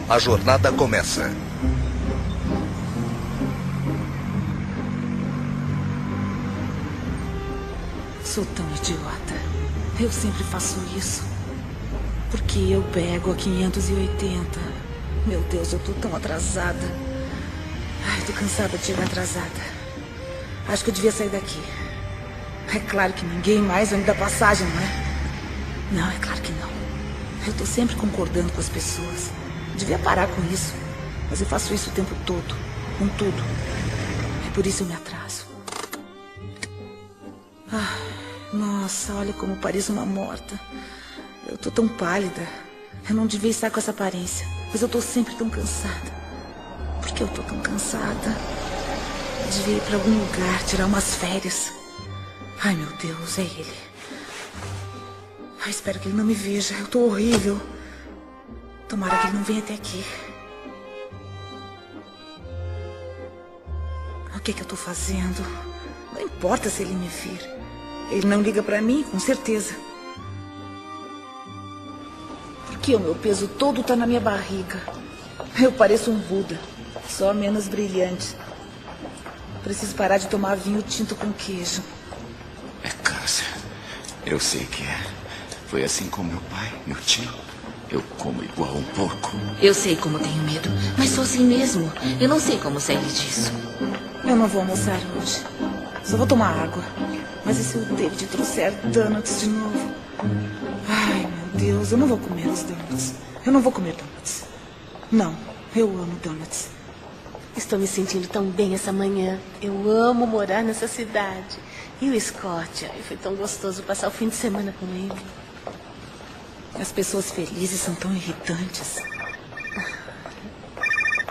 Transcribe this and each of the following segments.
A jornada começa. Sou tão idiota. Eu sempre faço isso. Porque eu pego a 580. Meu Deus, eu tô tão atrasada. Ai, tô cansada de chegar atrasada. Acho que eu devia sair daqui. É claro que ninguém mais vai me dar passagem, não é? Não, é claro que não. Eu tô sempre concordando com as pessoas. Devia parar com isso. Mas eu faço isso o tempo todo. Com tudo. É por isso eu me atraso. Ah, nossa, olha como pareço uma morta. Eu tô tão pálida. Eu não devia estar com essa aparência. Mas eu tô sempre tão cansada. Por que eu tô tão cansada? Eu devia ir pra algum lugar, tirar umas férias. Ai, meu Deus, é ele. Ai, espero que ele não me veja. Eu tô horrível. Tomara que ele não venha até aqui. O que eu tô fazendo? Não importa se ele me vir. Ele não liga pra mim, com certeza. Porque o meu peso todo tá na minha barriga. Eu pareço um Buda, só menos brilhante. Preciso parar de tomar vinho tinto com queijo. É câncer. Eu sei que é. Foi assim com meu pai, meu tio. Eu como igual um porco. Eu sei como tenho medo, mas sou assim mesmo. Eu não sei como sair disso. Eu não vou almoçar hoje. Só vou tomar água. Mas e se o David trouxer donuts de novo? Ai, meu Deus, eu não vou comer os donuts. Eu não vou comer donuts. Não, eu amo donuts. Estou me sentindo tão bem essa manhã. Eu amo morar nessa cidade. E o Scott? Ai, foi tão gostoso passar o fim de semana com ele. As pessoas felizes são tão irritantes.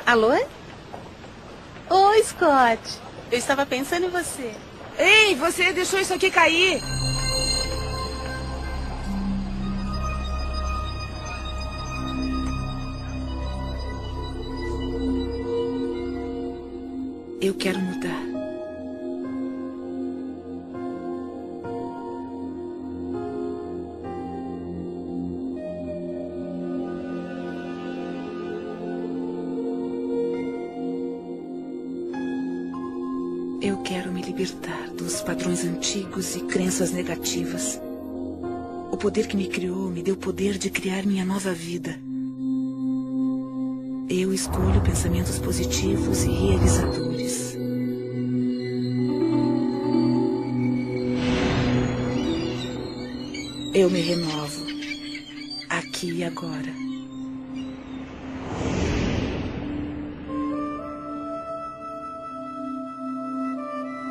Alô? Oi, Scott. Eu estava pensando em você. Ei, você deixou isso aqui cair. Eu quero mudar. Eu quero me libertar dos padrões antigos e crenças negativas. O poder que me criou me deu o poder de criar minha nova vida. Eu escolho pensamentos positivos e realizadores. Eu me renovo, aqui e agora.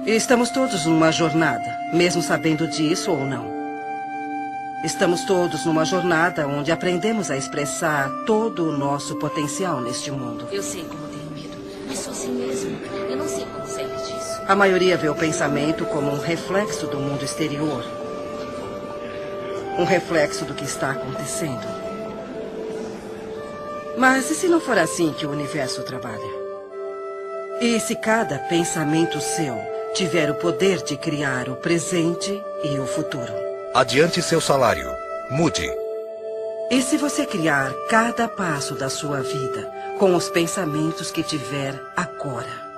Estamos todos numa jornada, mesmo sabendo disso ou não. Estamos todos numa jornada onde aprendemos a expressar todo o nosso potencial neste mundo. Eu sei como tenho medo, mas sou assim mesmo. Eu não sei como sair disso. A maioria vê o pensamento como um reflexo do mundo exterior. Um reflexo do que está acontecendo. Mas e se não for assim que o universo trabalha? E se cada pensamento seu tiver o poder de criar o presente e o futuro? Adiante seu salário. Mude. E se você criar cada passo da sua vida com os pensamentos que tiver agora?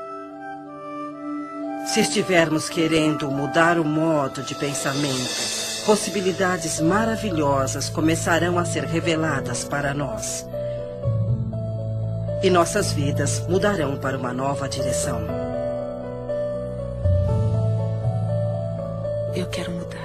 Se estivermos querendo mudar o modo de pensamento, possibilidades maravilhosas começarão a ser reveladas para nós. E nossas vidas mudarão para uma nova direção. Eu quero mudar.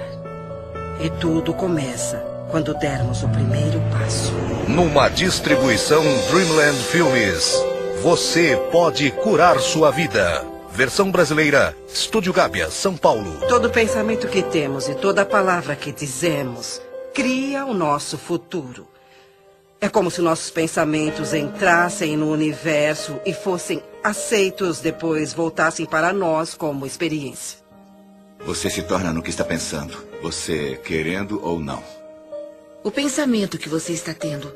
E tudo começa quando dermos o primeiro passo. Numa distribuição Dreamland Filmes, você pode curar sua vida. Versão brasileira, Estúdio Gábia, São Paulo. Todo pensamento que temos e toda palavra que dizemos cria o nosso futuro. É como se nossos pensamentos entrassem no universo e fossem aceitos, depois voltassem para nós como experiência. Você se torna no que está pensando, você querendo ou não. O pensamento que você está tendo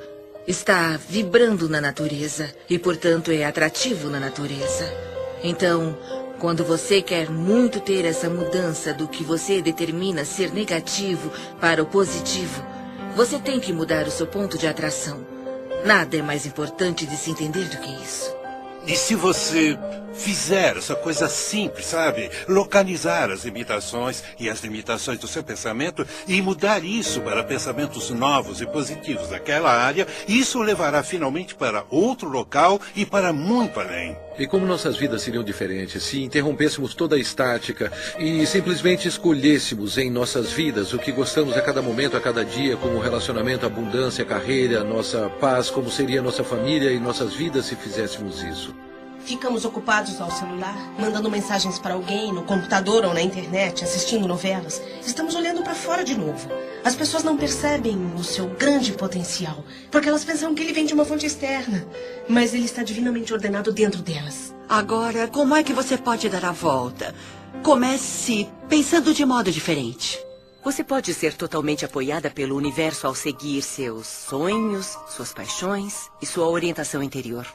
está vibrando na natureza e, portanto, é atrativo na natureza. Então, quando você quer muito ter essa mudança do que você determina ser negativo para o positivo, Você tem que mudar o seu ponto de atração. Nada é mais importante de se entender do que isso. E se você fizer essa coisa simples, sabe? Localizar as limitações e as limitações do seu pensamento e mudar isso para pensamentos novos e positivos daquela área, isso o levará finalmente para outro local e para muito além. E como nossas vidas seriam diferentes se interrompêssemos toda a estática e simplesmente escolhêssemos em nossas vidas o que gostamos a cada momento, a cada dia, como relacionamento, abundância, carreira, nossa paz, como seria nossa família e nossas vidas se fizéssemos isso? Ficamos ocupados ao celular, mandando mensagens para alguém, no computador ou na internet, assistindo novelas. Estamos olhando para fora de novo. As pessoas não percebem o seu grande potencial, porque elas pensam que ele vem de uma fonte externa. Mas ele está divinamente ordenado dentro delas. Agora, como é que você pode dar a volta? Comece pensando de modo diferente. Você pode ser totalmente apoiada pelo universo ao seguir seus sonhos, suas paixões e sua orientação interior.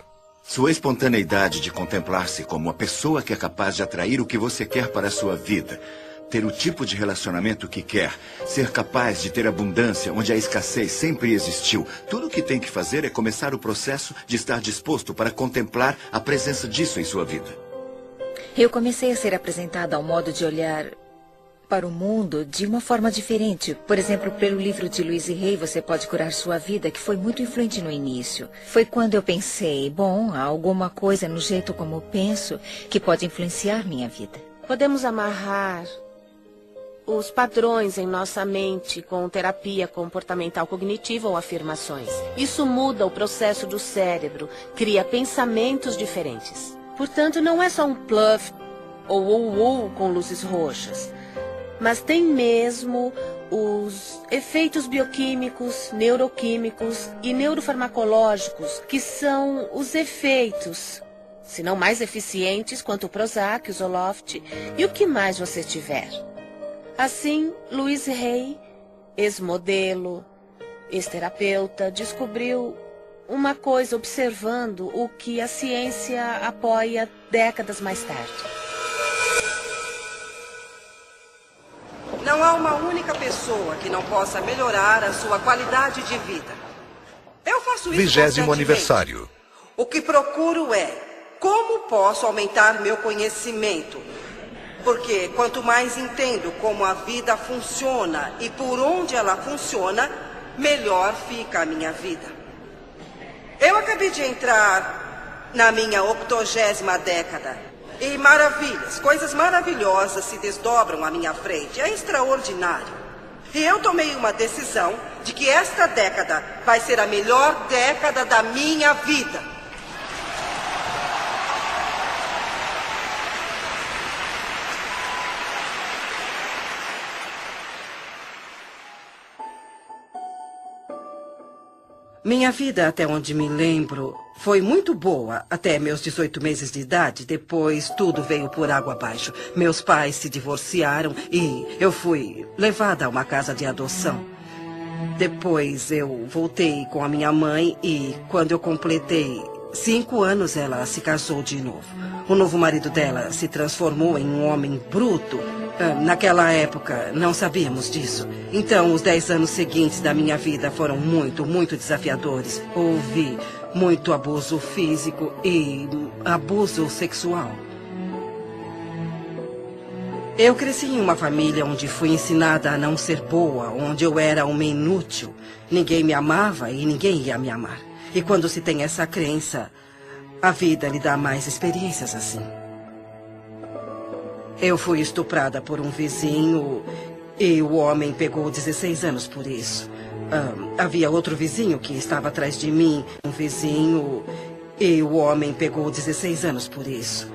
Sua espontaneidade de contemplar-se como a pessoa que é capaz de atrair o que você quer para a sua vida, ter o tipo de relacionamento que quer, ser capaz de ter abundância onde a escassez sempre existiu. Tudo o que tem que fazer é começar o processo de estar disposto para contemplar a presença disso em sua vida. Eu comecei a ser apresentada ao modo de olhar para o mundo de uma forma diferente. Por exemplo, pelo livro de Louise Hay, Você Pode Curar Sua Vida, que foi muito influente no início. Foi quando eu pensei, bom, há alguma coisa no jeito como penso que pode influenciar minha vida. Podemos amarrar os padrões em nossa mente com terapia comportamental cognitiva ou afirmações. Isso muda o processo do cérebro, cria pensamentos diferentes. Portanto, não é só um bluff ou com luzes roxas, mas tem mesmo os efeitos bioquímicos, neuroquímicos e neurofarmacológicos, que são os efeitos, se não mais eficientes, quanto o Prozac, o Zoloft e o que mais você tiver. Assim, Louise Hay, ex-modelo, ex-terapeuta, descobriu uma coisa observando o que a ciência apoia décadas mais tarde. Não há uma única pessoa que não possa melhorar a sua qualidade de vida. Eu faço isso 20º constantemente. aniversário. O que procuro é como posso aumentar meu conhecimento. Porque quanto mais entendo como a vida funciona e por onde ela funciona, melhor fica a minha vida. Eu acabei de entrar na minha 80ª década. E maravilhas, coisas maravilhosas se desdobram à minha frente. É extraordinário. E eu tomei uma decisão de que esta década vai ser a melhor década da minha vida. Minha vida, até onde me lembro, foi muito boa até meus 18 meses de idade. Depois, tudo veio por água abaixo. Meus pais se divorciaram e eu fui levada a uma casa de adoção. Depois, eu voltei com a minha mãe e, quando eu completei 5 anos, ela se casou de novo. O novo marido dela se transformou em um homem bruto. Naquela época, não sabíamos disso. Então, os 10 anos seguintes da minha vida foram muito desafiadores. Houve muito abuso físico e abuso sexual. Eu cresci em uma família onde fui ensinada a não ser boa, onde eu era uma inútil. Ninguém me amava e ninguém ia me amar. E quando se tem essa crença, a vida lhe dá mais experiências assim. Eu fui estuprada por um vizinho e o homem pegou 16 anos por isso. Havia outro vizinho que estava atrás de mim, um vizinho, e o homem pegou 16 anos por isso.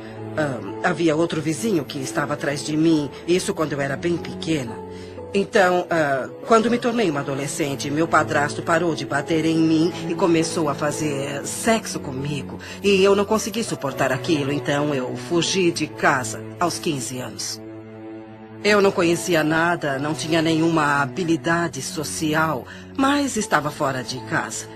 Havia outro vizinho que estava atrás de mim, isso quando eu era bem pequena. Então, quando me tornei uma adolescente, meu padrasto parou de bater em mim e começou a fazer sexo comigo. E eu não consegui suportar aquilo, então eu fugi de casa aos 15 anos. Eu não conhecia nada, não tinha nenhuma habilidade social, mas estava fora de casa.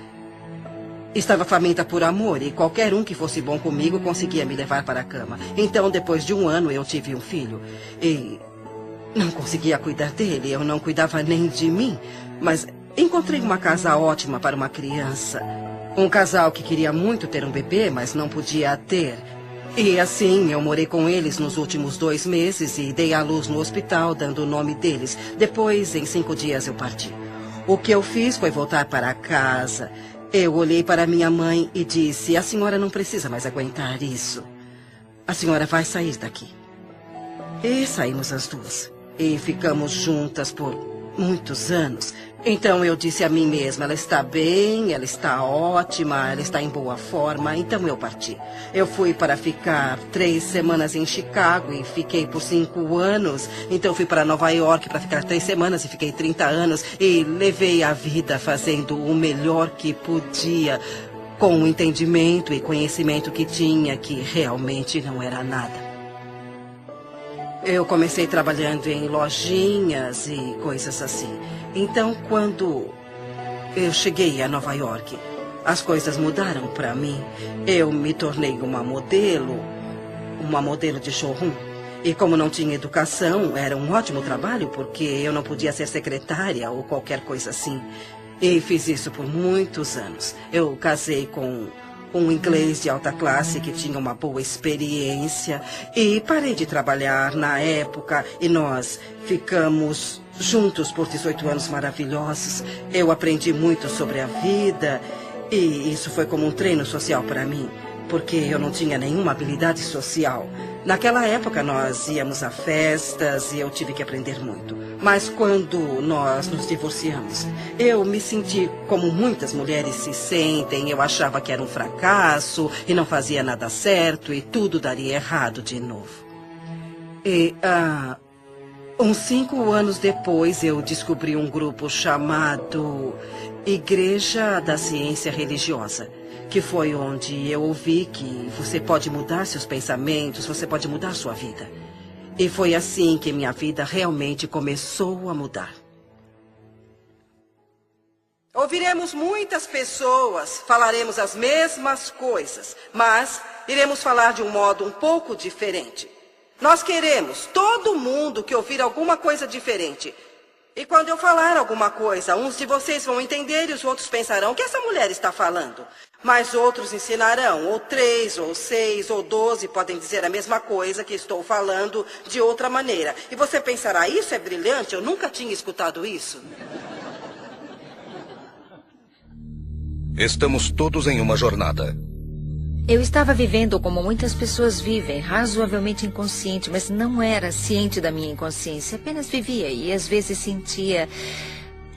Estava faminta por amor e qualquer um que fosse bom comigo conseguia me levar para a cama. Então, depois de 1 ano, eu tive um filho e não conseguia cuidar dele, eu não cuidava nem de mim, mas encontrei uma casa ótima para uma criança. Um casal que queria muito ter um bebê, mas não podia ter. E assim, eu morei com eles nos últimos 2 meses e dei à luz no hospital, dando o nome deles. Depois, em 5 dias, eu parti. O que eu fiz foi voltar para casa. Eu olhei para minha mãe e disse: a senhora não precisa mais aguentar isso. A senhora vai sair daqui. E saímos as duas. E ficamos juntas por muitos anos. Então eu disse a mim mesma: ela está bem, ela está ótima, ela está em boa forma. Então eu parti. Eu fui para ficar 3 semanas em Chicago e fiquei por 5 anos. Então fui para Nova York para ficar 3 semanas e fiquei 30 anos. E levei a vida fazendo o melhor que podia, com o entendimento e conhecimento que tinha, que realmente não era nada. Eu comecei trabalhando em lojinhas e coisas assim. Então, quando eu cheguei a Nova York, as coisas mudaram para mim. Eu me tornei uma modelo de showroom. E como não tinha educação, era um ótimo trabalho, porque eu não podia ser secretária ou qualquer coisa assim. E fiz isso por muitos anos. Eu casei com um inglês de alta classe que tinha uma boa experiência. E parei de trabalhar na época e nós ficamos juntos por 18 anos maravilhosos. Eu aprendi muito sobre a vida e isso foi como um treino social para mim, porque eu não tinha nenhuma habilidade social. Naquela época nós íamos a festas e eu tive que aprender muito. Mas quando nós nos divorciamos, eu me senti como muitas mulheres se sentem. Eu achava que era um fracasso e não fazia nada certo e tudo daria errado de novo. E uns 5 anos depois eu descobri um grupo chamado Igreja da Ciência Religiosa, que foi onde eu ouvi que você pode mudar seus pensamentos, você pode mudar sua vida. E foi assim que minha vida realmente começou a mudar. Ouviremos muitas pessoas, falaremos as mesmas coisas, mas iremos falar de um modo um pouco diferente. Nós queremos, todo mundo, que ouvir alguma coisa diferente. E quando eu falar alguma coisa, uns de vocês vão entender e os outros pensarão: o que essa mulher está falando? Mas outros ensinarão, ou 3, ou 6, ou 12 podem dizer a mesma coisa que estou falando de outra maneira. E você pensará: isso é brilhante, eu nunca tinha escutado isso. Estamos todos em uma jornada. Eu estava vivendo como muitas pessoas vivem, razoavelmente inconsciente, mas não era ciente da minha inconsciência. Apenas vivia e às vezes sentia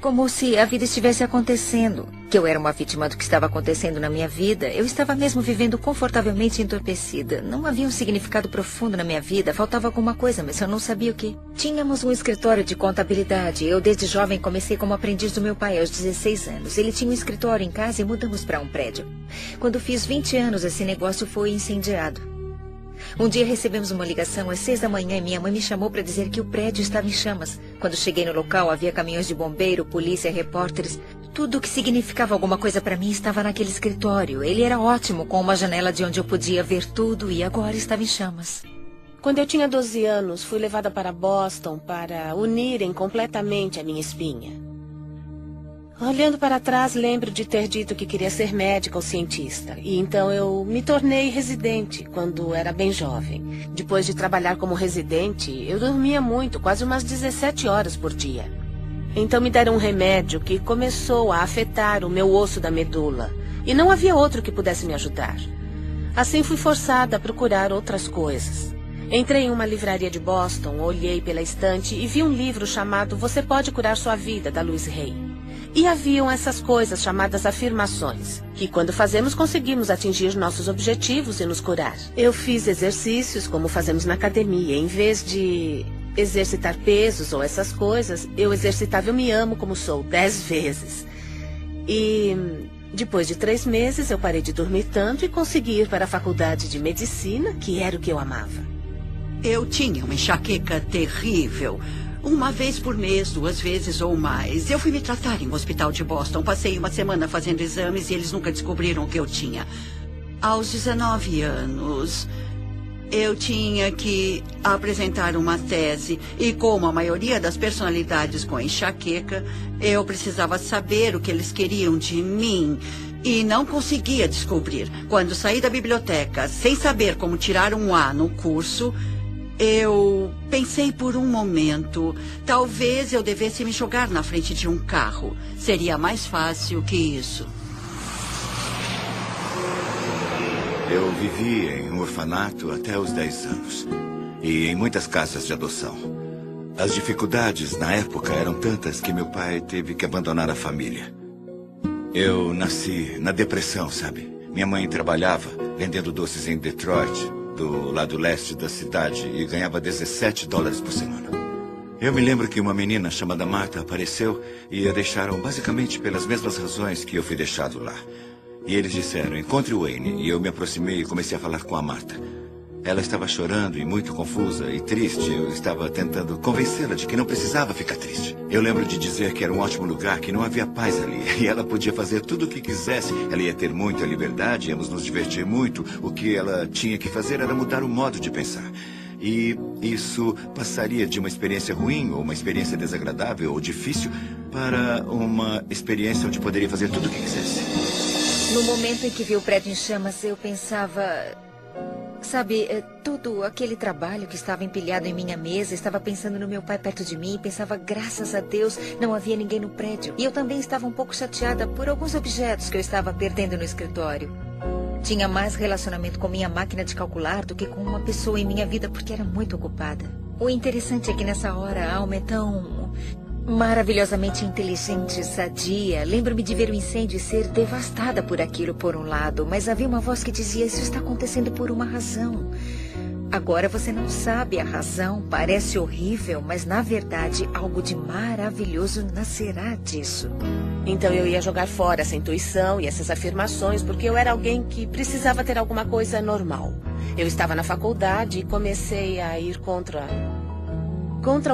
como se a vida estivesse acontecendo, que eu era uma vítima do que estava acontecendo na minha vida. Eu estava mesmo vivendo confortavelmente entorpecida. Não havia um significado profundo na minha vida, faltava alguma coisa, mas eu não sabia o que. Tínhamos um escritório de contabilidade. Eu, desde jovem, comecei como aprendiz do meu pai aos 16 anos. Ele tinha um escritório em casa e mudamos para um prédio. Quando fiz 20 anos, esse negócio foi incendiado. Um dia recebemos uma ligação às 6 da manhã e minha mãe me chamou para dizer que o prédio estava em chamas. Quando cheguei no local, havia caminhões de bombeiro, polícia, repórteres. Tudo o que significava alguma coisa para mim estava naquele escritório. Ele era ótimo, com uma janela de onde eu podia ver tudo, e agora estava em chamas. Quando eu tinha 12 anos, fui levada para Boston para unirem completamente a minha espinha. Olhando para trás, lembro de ter dito que queria ser médica ou cientista. E então eu me tornei residente quando era bem jovem. Depois de trabalhar como residente, eu dormia muito, quase umas 17 horas por dia. Então me deram um remédio que começou a afetar o meu osso da medula. E não havia outro que pudesse me ajudar. Assim fui forçada a procurar outras coisas. Entrei em uma livraria de Boston, olhei pela estante e vi um livro chamado Você Pode Curar Sua Vida, da Louise Hay. E haviam essas coisas chamadas afirmações, que quando fazemos conseguimos atingir nossos objetivos e nos curar. Eu fiz exercícios como fazemos na academia. Em vez de exercitar pesos ou essas coisas, eu exercitava Eu Me Amo Como Sou 10 vezes. E depois de 3 meses eu parei de dormir tanto e consegui ir para a faculdade de medicina, que era o que eu amava. Eu tinha uma enxaqueca terrível. 1 vez por mês, 2 vezes ou mais. Eu fui me tratar em um hospital de Boston. Passei uma semana fazendo exames e eles nunca descobriram o que eu tinha. Aos 19 anos, Eu tinha que apresentar uma tese e, como a maioria das personalidades com enxaqueca, eu precisava saber o que eles queriam de mim e não conseguia descobrir. Quando saí da biblioteca sem saber como tirar um A no curso, eu pensei por um momento, talvez eu devesse me jogar na frente de um carro. Seria mais fácil que isso. Eu vivi em um orfanato até os 10 anos. E em muitas casas de adoção. As dificuldades na época eram tantas que meu pai teve que abandonar a família. Eu nasci na depressão, sabe? Minha mãe trabalhava vendendo doces em Detroit, do lado leste da cidade, e ganhava $17 por semana. Eu me lembro que uma menina chamada Marta apareceu e a deixaram basicamente pelas mesmas razões que eu fui deixado lá. E eles disseram, encontre o Wayne. E eu me aproximei e comecei a falar com a Marta. Ela estava chorando e muito confusa e triste. Eu estava tentando convencê-la de que não precisava ficar triste. Eu lembro de dizer que era um ótimo lugar, que não havia paz ali. E ela podia fazer tudo o que quisesse. Ela ia ter muita liberdade, íamos nos divertir muito. O que ela tinha que fazer era mudar o modo de pensar. E isso passaria de uma experiência ruim, ou uma experiência desagradável, ou difícil, para uma experiência onde poderia fazer tudo o que quisesse. No momento em que vi o prédio em chamas, eu pensava... Sabe, todo aquele trabalho que estava empilhado em minha mesa, estava pensando no meu pai perto de mim, pensava, graças a Deus, não havia ninguém no prédio. E eu também estava um pouco chateada por alguns objetos que eu estava perdendo no escritório. Tinha mais relacionamento com minha máquina de calcular do que com uma pessoa em minha vida, porque era muito ocupada. O interessante é que nessa hora a alma é tão... maravilhosamente inteligente, sadia. Lembro-me de ver o incêndio e ser devastada por aquilo por um lado, mas havia uma voz que dizia, isso está acontecendo por uma razão. Agora você não sabe a razão, parece horrível, mas na verdade algo de maravilhoso nascerá disso. Então eu ia jogar fora essa intuição e essas afirmações, porque eu era alguém que precisava ter alguma coisa normal. Eu estava na faculdade e comecei a ir contra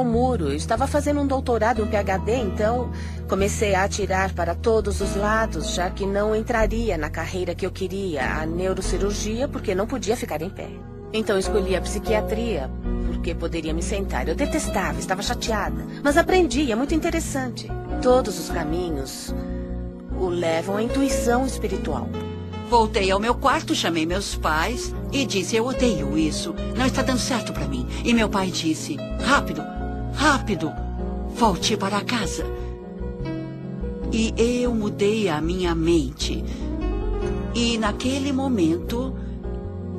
o muro. Eu estava fazendo um doutorado, um PhD, então comecei a atirar para todos os lados, já que não entraria na carreira que eu queria, a neurocirurgia, porque não podia ficar em pé. Então escolhi a psiquiatria, porque poderia me sentar. Eu detestava, estava chateada, mas aprendi, é muito interessante. Todos os caminhos o levam à intuição espiritual. Voltei ao meu quarto, chamei meus pais e disse, eu odeio isso, não está dando certo para mim. E meu pai disse, rápido, rápido, volte para casa. E eu mudei a minha mente. E naquele momento,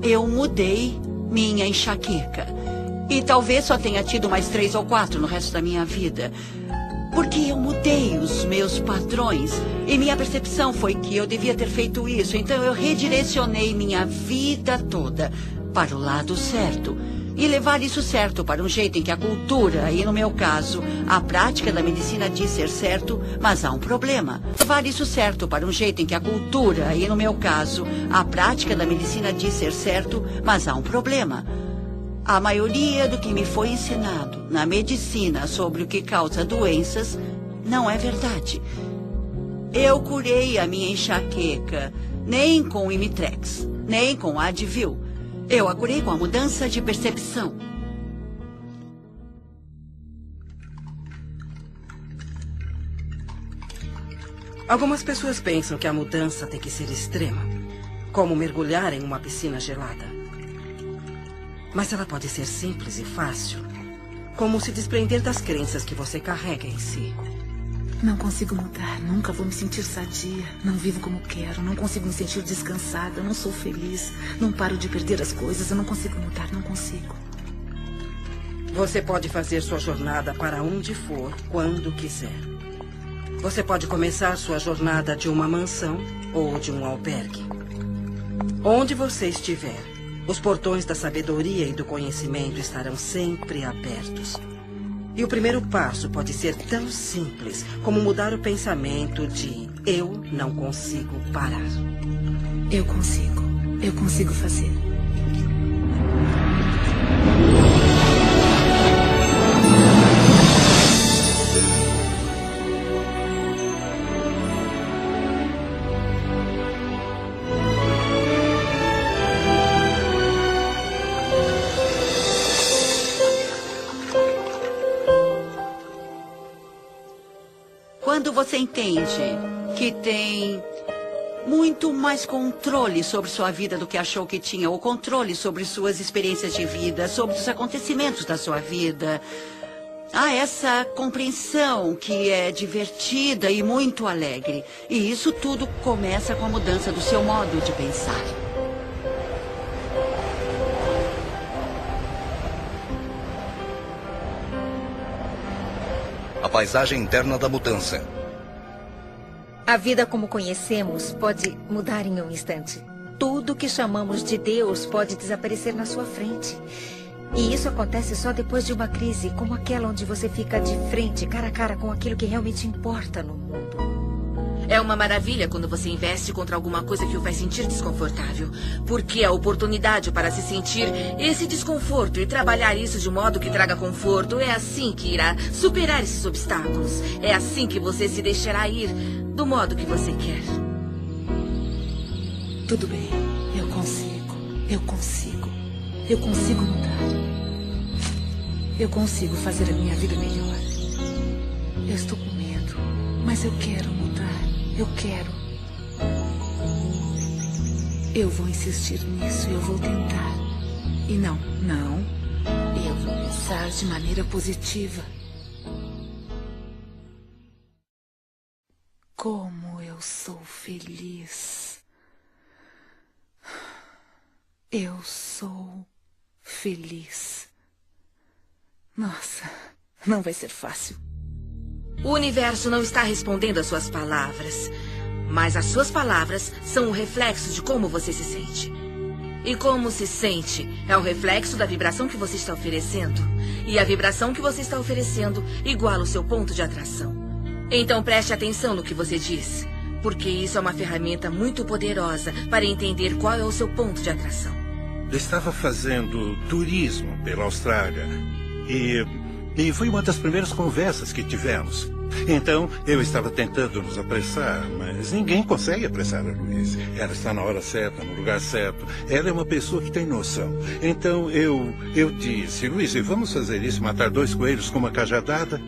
eu mudei minha enxaqueca. E talvez só tenha tido mais 3 ou 4 no resto da minha vida. Porque eu mudei os meus padrões e minha percepção foi que eu devia ter feito isso. Então eu redirecionei minha vida toda para o lado certo. E levar isso certo para um jeito em que a cultura, e no meu caso, a prática da medicina diz ser certo, mas há um problema. Levar isso certo para um jeito em que a cultura, e no meu caso, a prática da medicina diz ser certo, mas há um problema. A maioria do que me foi ensinado na medicina sobre o que causa doenças não é verdade. Eu curei a minha enxaqueca nem com o Imitrex, nem com a Advil. Eu a curei com a mudança de percepção. Algumas pessoas pensam que a mudança tem que ser extrema, como mergulhar em uma piscina gelada. Mas ela pode ser simples e fácil, como se desprender das crenças que você carrega em si. Não consigo mudar, nunca vou me sentir sadia. Não vivo como quero, não consigo me sentir descansada, não sou feliz. Não paro de perder as coisas, eu não consigo mudar, não consigo. Você pode fazer sua jornada para onde for, quando quiser. Você pode começar sua jornada de uma mansão ou de um albergue. Onde você estiver, os portões da sabedoria e do conhecimento estarão sempre abertos. E o primeiro passo pode ser tão simples como mudar o pensamento de eu não consigo parar. Eu consigo fazer. Quando você entende que tem muito mais controle sobre sua vida do que achou que tinha, ou controle sobre suas experiências de vida, sobre os acontecimentos da sua vida, há essa compreensão que é divertida e muito alegre. E isso tudo começa com a mudança do seu modo de pensar. A paisagem interna da mudança. A vida como conhecemos pode mudar em um instante. Tudo que chamamos de Deus pode desaparecer na sua frente. E isso acontece só depois de uma crise, como aquela onde você fica de frente, cara a cara com aquilo que realmente importa no mundo. É uma maravilha quando você investe contra alguma coisa que o faz sentir desconfortável. Porque a oportunidade para se sentir esse desconforto e trabalhar isso de modo que traga conforto é assim que irá superar esses obstáculos. É assim que você se deixará ir do modo que você quer. Tudo bem, eu consigo. Eu consigo. Eu consigo mudar. Eu consigo fazer a minha vida melhor. Eu estou com medo, mas eu quero mudar. Eu quero. Eu vou insistir nisso, eu vou tentar. E não. Eu vou pensar de maneira positiva. Como eu sou feliz. Eu sou feliz. Nossa, não vai ser fácil. O universo não está respondendo às suas palavras, mas as suas palavras são o reflexo de como você se sente. E como se sente é o reflexo da vibração que você está oferecendo. E a vibração que você está oferecendo iguala o seu ponto de atração. Então preste atenção no que você diz, porque isso é uma ferramenta muito poderosa para entender qual é o seu ponto de atração. Eu estava fazendo turismo pela Austrália e foi uma das primeiras conversas que tivemos. Então, eu estava tentando nos apressar, mas ninguém consegue apressar a Louise. Ela está na hora certa, no lugar certo. Ela é uma pessoa que tem noção. Então, eu disse, Louise, vamos fazer isso, matar 2 coelhos com uma cajadada?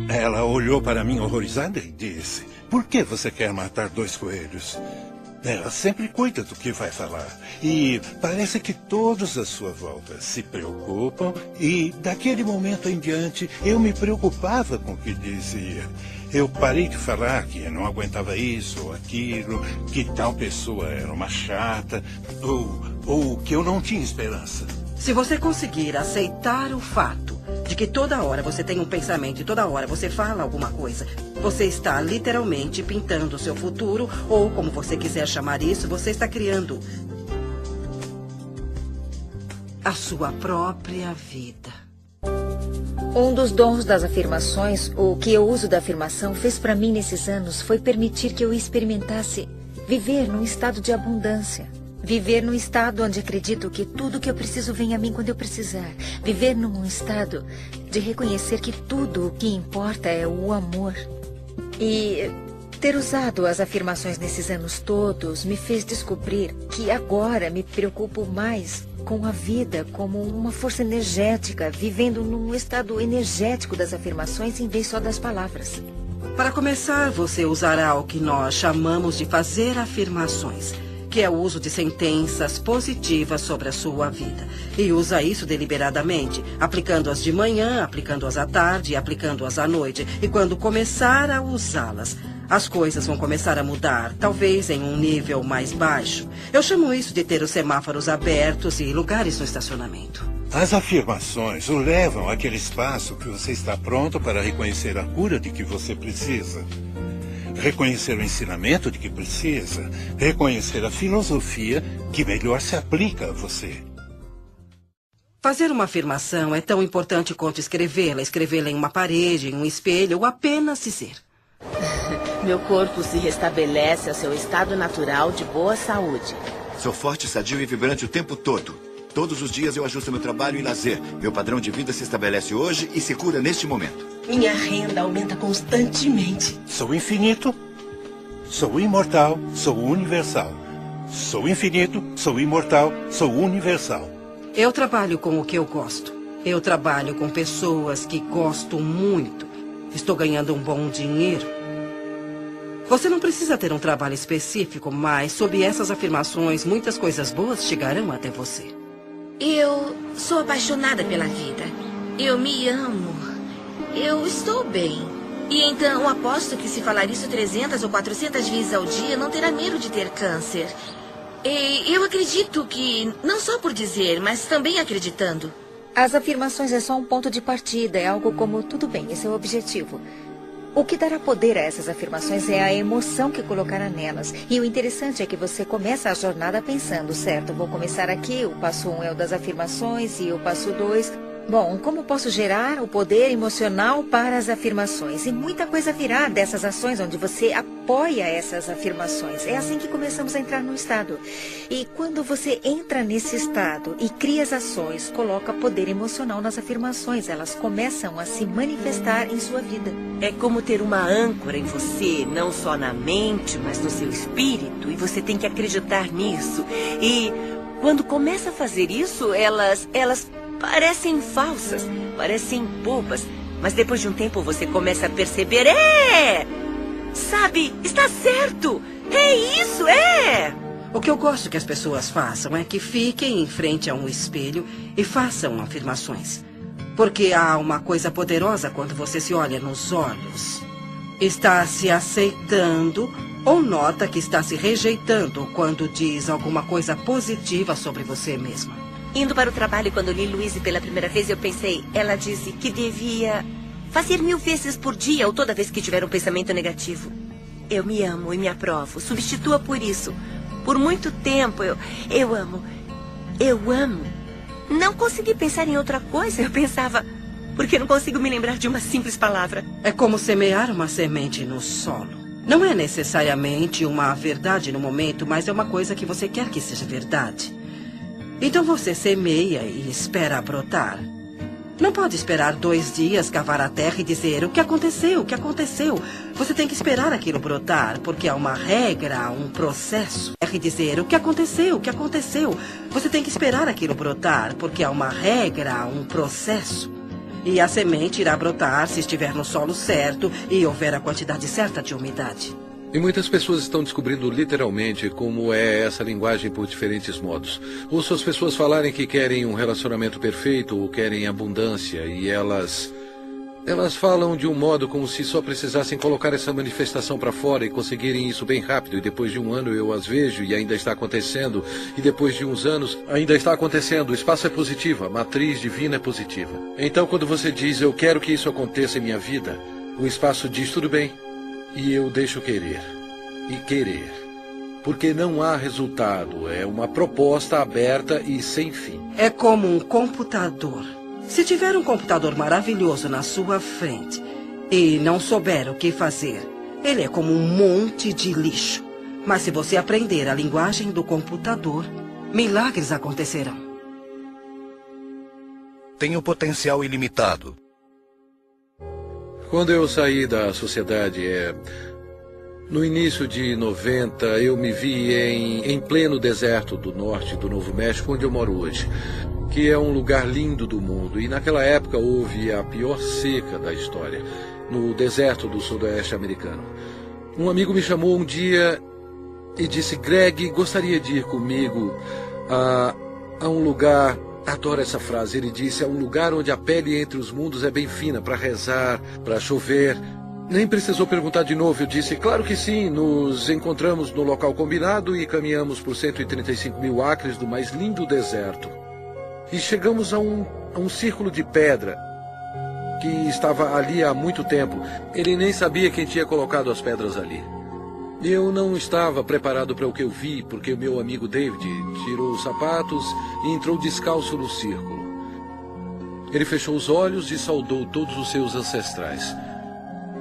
Ela olhou para mim horrorizada e disse, por que você quer matar 2 coelhos? Ela sempre cuida do que vai falar. E parece que todos à sua volta se preocupam. E daquele momento em diante, eu me preocupava com o que dizia. Eu parei de falar que não aguentava isso ou aquilo, que tal pessoa era uma chata, ou que eu não tinha esperança. Se você conseguir aceitar o fato de que toda hora você tem um pensamento e toda hora você fala alguma coisa, você está literalmente pintando o seu futuro, ou como você quiser chamar isso, você está criando a sua própria vida. Um dos dons das afirmações, o que eu uso da afirmação, fez para mim nesses anos foi permitir que eu experimentasse viver num estado de abundância. Viver num estado onde acredito que tudo que eu preciso vem a mim quando eu precisar. Viver num estado de reconhecer que tudo o que importa é o amor. E ter usado as afirmações nesses anos todos me fez descobrir que agora me preocupo mais com a vida como uma força energética, vivendo num estado energético das afirmações em vez só das palavras. Para começar, você usará o que nós chamamos de fazer afirmações, que é o uso de sentenças positivas sobre a sua vida. E usa isso deliberadamente, aplicando-as de manhã, aplicando-as à tarde, aplicando-as à noite. E quando começar a usá-las, as coisas vão começar a mudar, talvez em um nível mais baixo. Eu chamo isso de ter os semáforos abertos e lugares no estacionamento. As afirmações o levam àquele espaço que você está pronto para reconhecer a cura de que você precisa. Reconhecer o ensinamento de que precisa, reconhecer a filosofia que melhor se aplica a você. Fazer uma afirmação é tão importante quanto escrevê-la em uma parede, em um espelho, ou apenas dizer. Meu corpo se restabelece ao seu estado natural de boa saúde. Sou forte, sadio e vibrante o tempo todo. Todos os dias eu ajusto meu trabalho e lazer. Meu padrão de vida se estabelece hoje e se cura neste momento. Minha renda aumenta constantemente. Sou infinito, sou imortal, sou universal. Sou infinito, sou imortal, sou universal. Eu trabalho com o que eu gosto. Eu trabalho com pessoas que gosto muito. Estou ganhando um bom dinheiro. Você não precisa ter um trabalho específico, mas sob essas afirmações, muitas coisas boas chegarão até você. Eu sou apaixonada pela vida. Eu me amo. Eu estou bem. E então aposto que se falar isso 300 ou 400 vezes ao dia, não terá medo de ter câncer. E eu acredito que, não só por dizer, mas também acreditando. As afirmações é só um ponto de partida. É algo como, tudo bem, esse é o objetivo. O que dará poder a essas afirmações é a emoção que colocará nelas. E o interessante é que você começa a jornada pensando, certo, vou começar aqui, o passo 1 é o das afirmações e o passo 2... Bom, como posso gerar o poder emocional para as afirmações? E muita coisa virá dessas ações onde você apoia essas afirmações. É assim que começamos a entrar no estado. E quando você entra nesse estado e cria as ações, coloca poder emocional nas afirmações. Elas começam a se manifestar em sua vida. É como ter uma âncora em você, não só na mente, mas no seu espírito. E você tem que acreditar nisso. E quando começa a fazer isso, elas parecem falsas, parecem bobas, mas depois de um tempo você começa a perceber, sabe, está certo, é isso, O que eu gosto que as pessoas façam é que fiquem em frente a um espelho e façam afirmações. Porque há uma coisa poderosa quando você se olha nos olhos. Está se aceitando ou nota que está se rejeitando quando diz alguma coisa positiva sobre você mesma. Indo para o trabalho, quando li Louise pela primeira vez, eu pensei, ela disse que devia fazer 1000 vezes por dia ou toda vez que tiver um pensamento negativo. Eu me amo e me aprovo. Substitua por isso. Por muito tempo, eu amo. Eu amo. Não consegui pensar em outra coisa. Eu pensava, porque não consigo me lembrar de uma simples palavra. É como semear uma semente no solo. Não é necessariamente uma verdade no momento, mas é uma coisa que você quer que seja verdade. Então você semeia e espera brotar. Não pode esperar 2 dias, cavar a terra e dizer o que aconteceu, o que aconteceu. Você tem que esperar aquilo brotar, porque há uma regra, um processo. E dizer o que aconteceu, o que aconteceu. Você tem que esperar aquilo brotar, porque há uma regra, um processo. E a semente irá brotar se estiver no solo certo e houver a quantidade certa de umidade. E muitas pessoas estão descobrindo literalmente como é essa linguagem por diferentes modos. Ouço as pessoas falarem que querem um relacionamento perfeito ou querem abundância e elas falam de um modo como se só precisassem colocar essa manifestação para fora e conseguirem isso bem rápido. E depois de 1 ano eu as vejo e ainda está acontecendo. E depois de uns anos ainda está acontecendo. O espaço é positivo, a matriz divina é positiva. Então quando você diz eu quero que isso aconteça em minha vida, o espaço diz tudo bem. E eu deixo querer. E querer. Porque não há resultado. É uma proposta aberta e sem fim. É como um computador. Se tiver um computador maravilhoso na sua frente e não souber o que fazer, ele é como um monte de lixo. Mas se você aprender a linguagem do computador, milagres acontecerão. Tem o potencial ilimitado. Quando eu saí da sociedade, no início de 90, eu me vi em pleno deserto do norte do Novo México, onde eu moro hoje, que é um lugar lindo do mundo. E naquela época houve a pior seca da história, no deserto do sudoeste americano. Um amigo me chamou um dia e disse, Greg, gostaria de ir comigo a um lugar... Adoro essa frase. Ele disse, é um lugar onde a pele entre os mundos é bem fina, para rezar, para chover. Nem precisou perguntar de novo. Eu disse, claro que sim. Nos encontramos no local combinado e caminhamos por 135 mil acres do mais lindo deserto. E chegamos a um círculo de pedra que estava ali há muito tempo. Ele nem sabia quem tinha colocado as pedras ali. Eu não estava preparado para o que eu vi, porque o meu amigo David tirou os sapatos e entrou descalço no círculo. Ele fechou os olhos e saudou todos os seus ancestrais.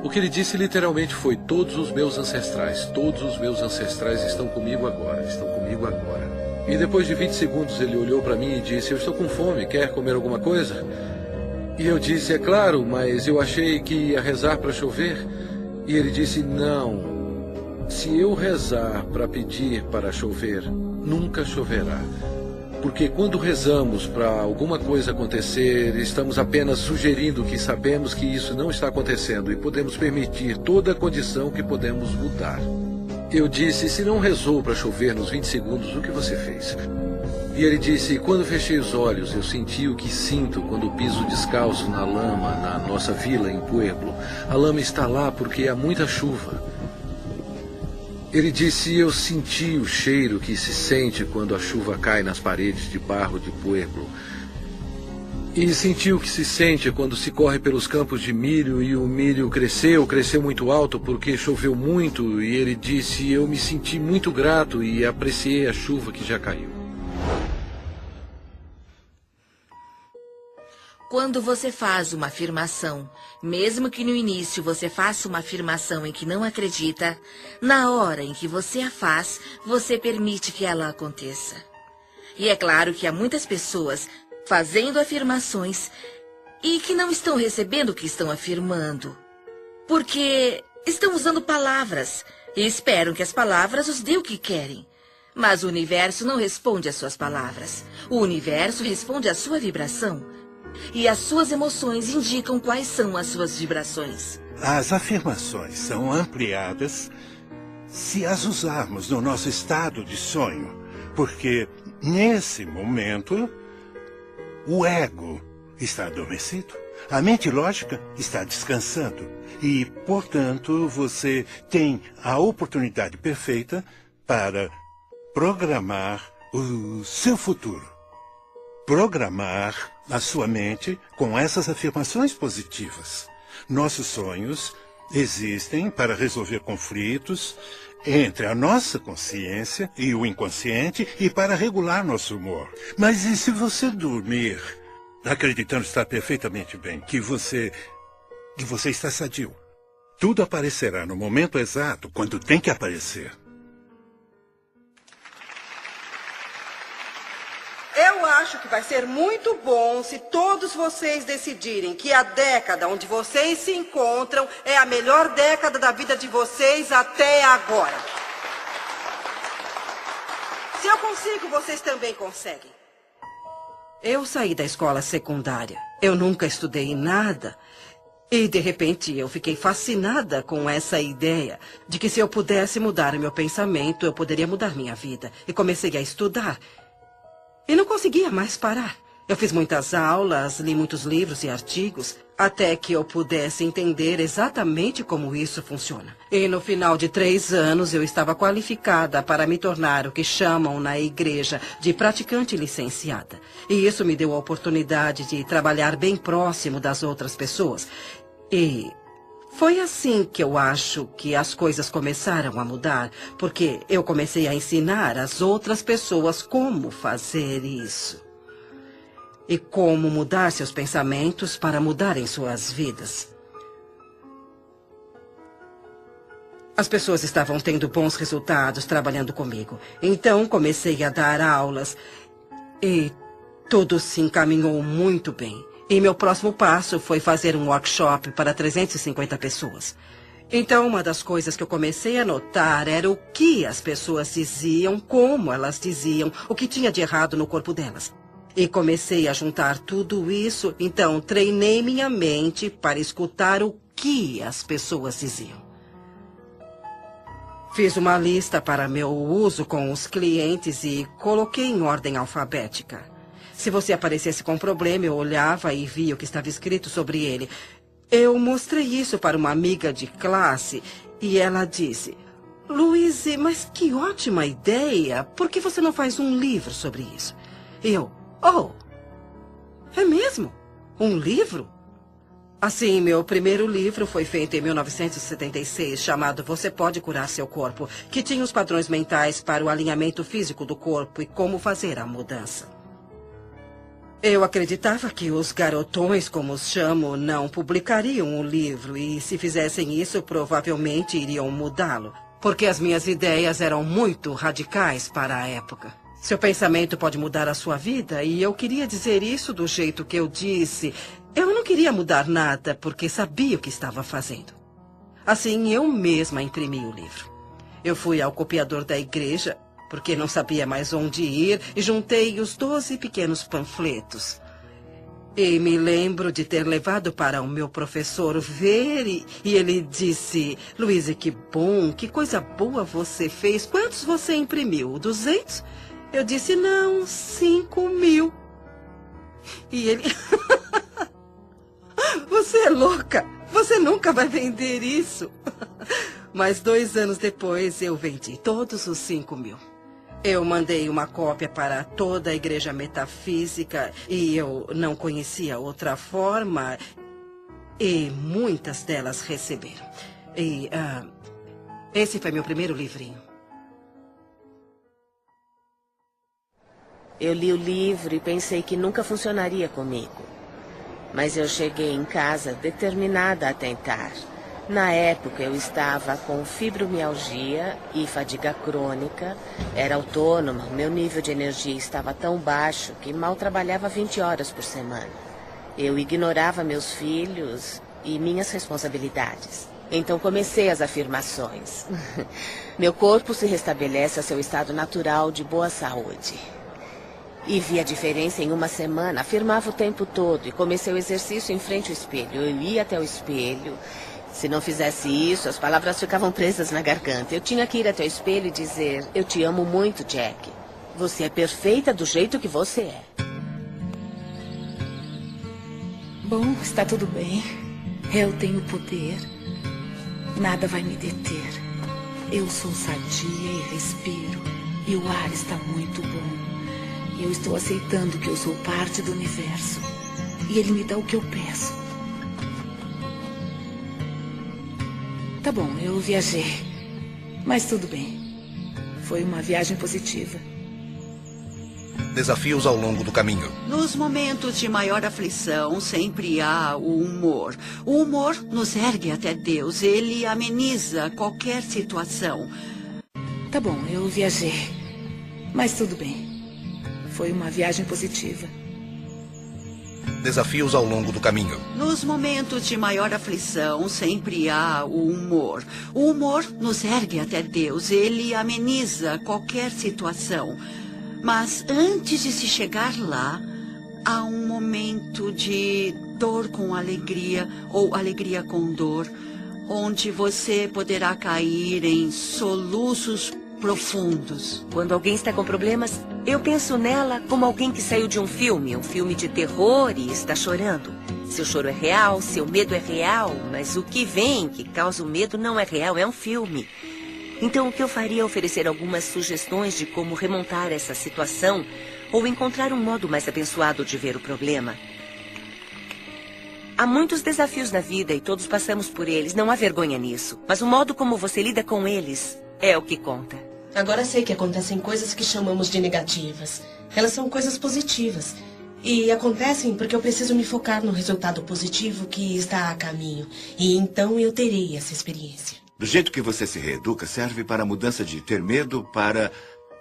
O que ele disse literalmente foi, todos os meus ancestrais estão comigo agora, E depois de 20 segundos ele olhou para mim e disse, eu estou com fome, quer comer alguma coisa? E eu disse, é claro, mas eu achei que ia rezar para chover. E ele disse, não. Se eu rezar para pedir para chover, nunca choverá. porque quando rezamos para alguma coisa acontecer, estamos apenas sugerindo que sabemos que isso não está acontecendo e podemos permitir toda a condição que podemos mudar. Eu disse, se não rezou para chover nos 20 segundos, o que você fez? E ele disse, quando fechei os olhos, eu senti o que sinto quando piso descalço na lama, na nossa vila em Pueblo. A lama está lá porque há muita chuva. Ele disse, eu senti o cheiro que se sente quando a chuva cai nas paredes de barro de Pueblo. E senti o que se sente quando se corre pelos campos de milho e o milho cresceu muito alto porque choveu muito. E ele disse, eu me senti muito grato e apreciei a chuva que já caiu. Quando você faz uma afirmação, mesmo que no início você faça uma afirmação em que não acredita, na hora em que você a faz, você permite que ela aconteça. E é claro que há muitas pessoas fazendo afirmações e que não estão recebendo o que estão afirmando, porque estão usando palavras e esperam que as palavras os dê o que querem. Mas o universo não responde às suas palavras. O universo responde à sua vibração. E as suas emoções indicam quais são as suas vibrações. As afirmações são ampliadas se as usarmos no nosso estado de sonho, porque nesse momento o ego está adormecido, a mente lógica está descansando e, portanto, você tem a oportunidade perfeita para programar o seu futuro. Programar a sua mente com essas afirmações positivas. Nossos sonhos existem para resolver conflitos entre a nossa consciência e o inconsciente e para regular nosso humor. Mas e se você dormir acreditando estar perfeitamente bem, que você está sadio? Tudo aparecerá no momento exato, quando tem que aparecer. Eu acho que vai ser muito bom se todos vocês decidirem que a década onde vocês se encontram é a melhor década da vida de vocês até agora. Se eu consigo, vocês também conseguem. Eu saí da escola secundária. Eu nunca estudei nada. E, de repente, eu fiquei fascinada com essa ideia de que se eu pudesse mudar meu pensamento, eu poderia mudar minha vida. E comecei a estudar. E não conseguia mais parar. Eu fiz muitas aulas, li muitos livros e artigos, até que eu pudesse entender exatamente como isso funciona. E no final de 3 anos, eu estava qualificada para me tornar o que chamam na igreja de praticante licenciada. E isso me deu a oportunidade de trabalhar bem próximo das outras pessoas. E foi assim que eu acho que as coisas começaram a mudar, porque eu comecei a ensinar as outras pessoas como fazer isso. E como mudar seus pensamentos para mudarem suas vidas. As pessoas estavam tendo bons resultados trabalhando comigo. Então comecei a dar aulas e tudo se encaminhou muito bem. E meu próximo passo foi fazer um workshop para 350 pessoas. Então, uma das coisas que eu comecei a notar era o que as pessoas diziam, como elas diziam, o que tinha de errado no corpo delas. E comecei a juntar tudo isso, então treinei minha mente para escutar o que as pessoas diziam. Fiz uma lista para meu uso com os clientes e coloquei em ordem alfabética. Se você aparecesse com um problema, eu olhava e via o que estava escrito sobre ele. Eu mostrei isso para uma amiga de classe e ela disse: Louise, mas que ótima ideia! Por que você não faz um livro sobre isso? E eu, é mesmo? Um livro? Assim, meu primeiro livro foi feito em 1976, chamado Você Pode Curar Seu Corpo, que tinha os padrões mentais para o alinhamento físico do corpo e como fazer a mudança. Eu acreditava que os garotões, como os chamo, não publicariam o livro e, se fizessem isso, provavelmente iriam mudá-lo, porque as minhas ideias eram muito radicais para a época. Seu pensamento pode mudar a sua vida e eu queria dizer isso do jeito que eu disse. Eu não queria mudar nada porque sabia o que estava fazendo. Assim, eu mesma imprimi o livro. Eu fui ao copiador da igreja. porque não sabia mais onde ir, e juntei os 12 pequenos panfletos. E me lembro de ter levado para o meu professor ver, e ele disse: Luísa, que bom, que coisa boa você fez. Quantos você imprimiu? 200? Eu disse: não, 5.000. E ele: você é louca, você nunca vai vender isso. Mas 2 anos depois eu vendi todos os 5.000. Eu mandei uma cópia para toda a igreja metafísica e eu não conhecia outra forma, e muitas delas receberam. E esse foi meu primeiro livrinho. Eu li o livro e pensei que nunca funcionaria comigo. Mas eu cheguei em casa determinada a tentar. Na época, eu estava com fibromialgia e fadiga crônica, era autônoma, meu nível de energia estava tão baixo que mal trabalhava 20 horas por semana. Eu ignorava meus filhos e minhas responsabilidades. Então comecei as afirmações. Meu corpo se restabelece ao seu estado natural de boa saúde. E vi a diferença em uma semana, afirmava o tempo todo e comecei o exercício em frente ao espelho. Eu ia até o espelho. Se não fizesse isso, as palavras ficavam presas na garganta. Eu tinha que ir até o espelho e dizer: eu te amo muito, Jack. Você é perfeita do jeito que você é. Bom, está tudo bem. Eu tenho poder. Nada vai me deter. Eu sou sadia e respiro. E o ar está muito bom. Eu estou aceitando que eu sou parte do universo. E ele me dá o que eu peço. Tá bom, eu viajei. Mas tudo bem. Foi uma viagem positiva. Desafios ao longo do caminho. Nos momentos de maior aflição, sempre há o humor. O humor nos ergue até Deus. Ele ameniza qualquer situação. Tá bom, eu viajei. Mas tudo bem. Foi uma viagem positiva. Desafios ao longo do caminho. Nos momentos de maior aflição, sempre há o humor. O humor nos ergue até Deus. Ele ameniza qualquer situação. Mas antes de se chegar lá, há um momento de dor com alegria ou alegria com dor, onde você poderá cair em soluços profundos. Quando alguém está com problemas, eu penso nela como alguém que saiu de um filme de terror e está chorando. Seu choro é real, seu medo é real, mas o que vem, que causa o medo, não é real, é um filme. Então o que eu faria é oferecer algumas sugestões de como remontar essa situação ou encontrar um modo mais abençoado de ver o problema. Há muitos desafios na vida e todos passamos por eles, não há vergonha nisso. Mas o modo como você lida com eles é o que conta. Agora sei que acontecem coisas que chamamos de negativas. Elas são coisas positivas. E acontecem porque eu preciso me focar no resultado positivo que está a caminho. E então eu terei essa experiência. Do jeito que você se reeduca, serve para a mudança de ter medo para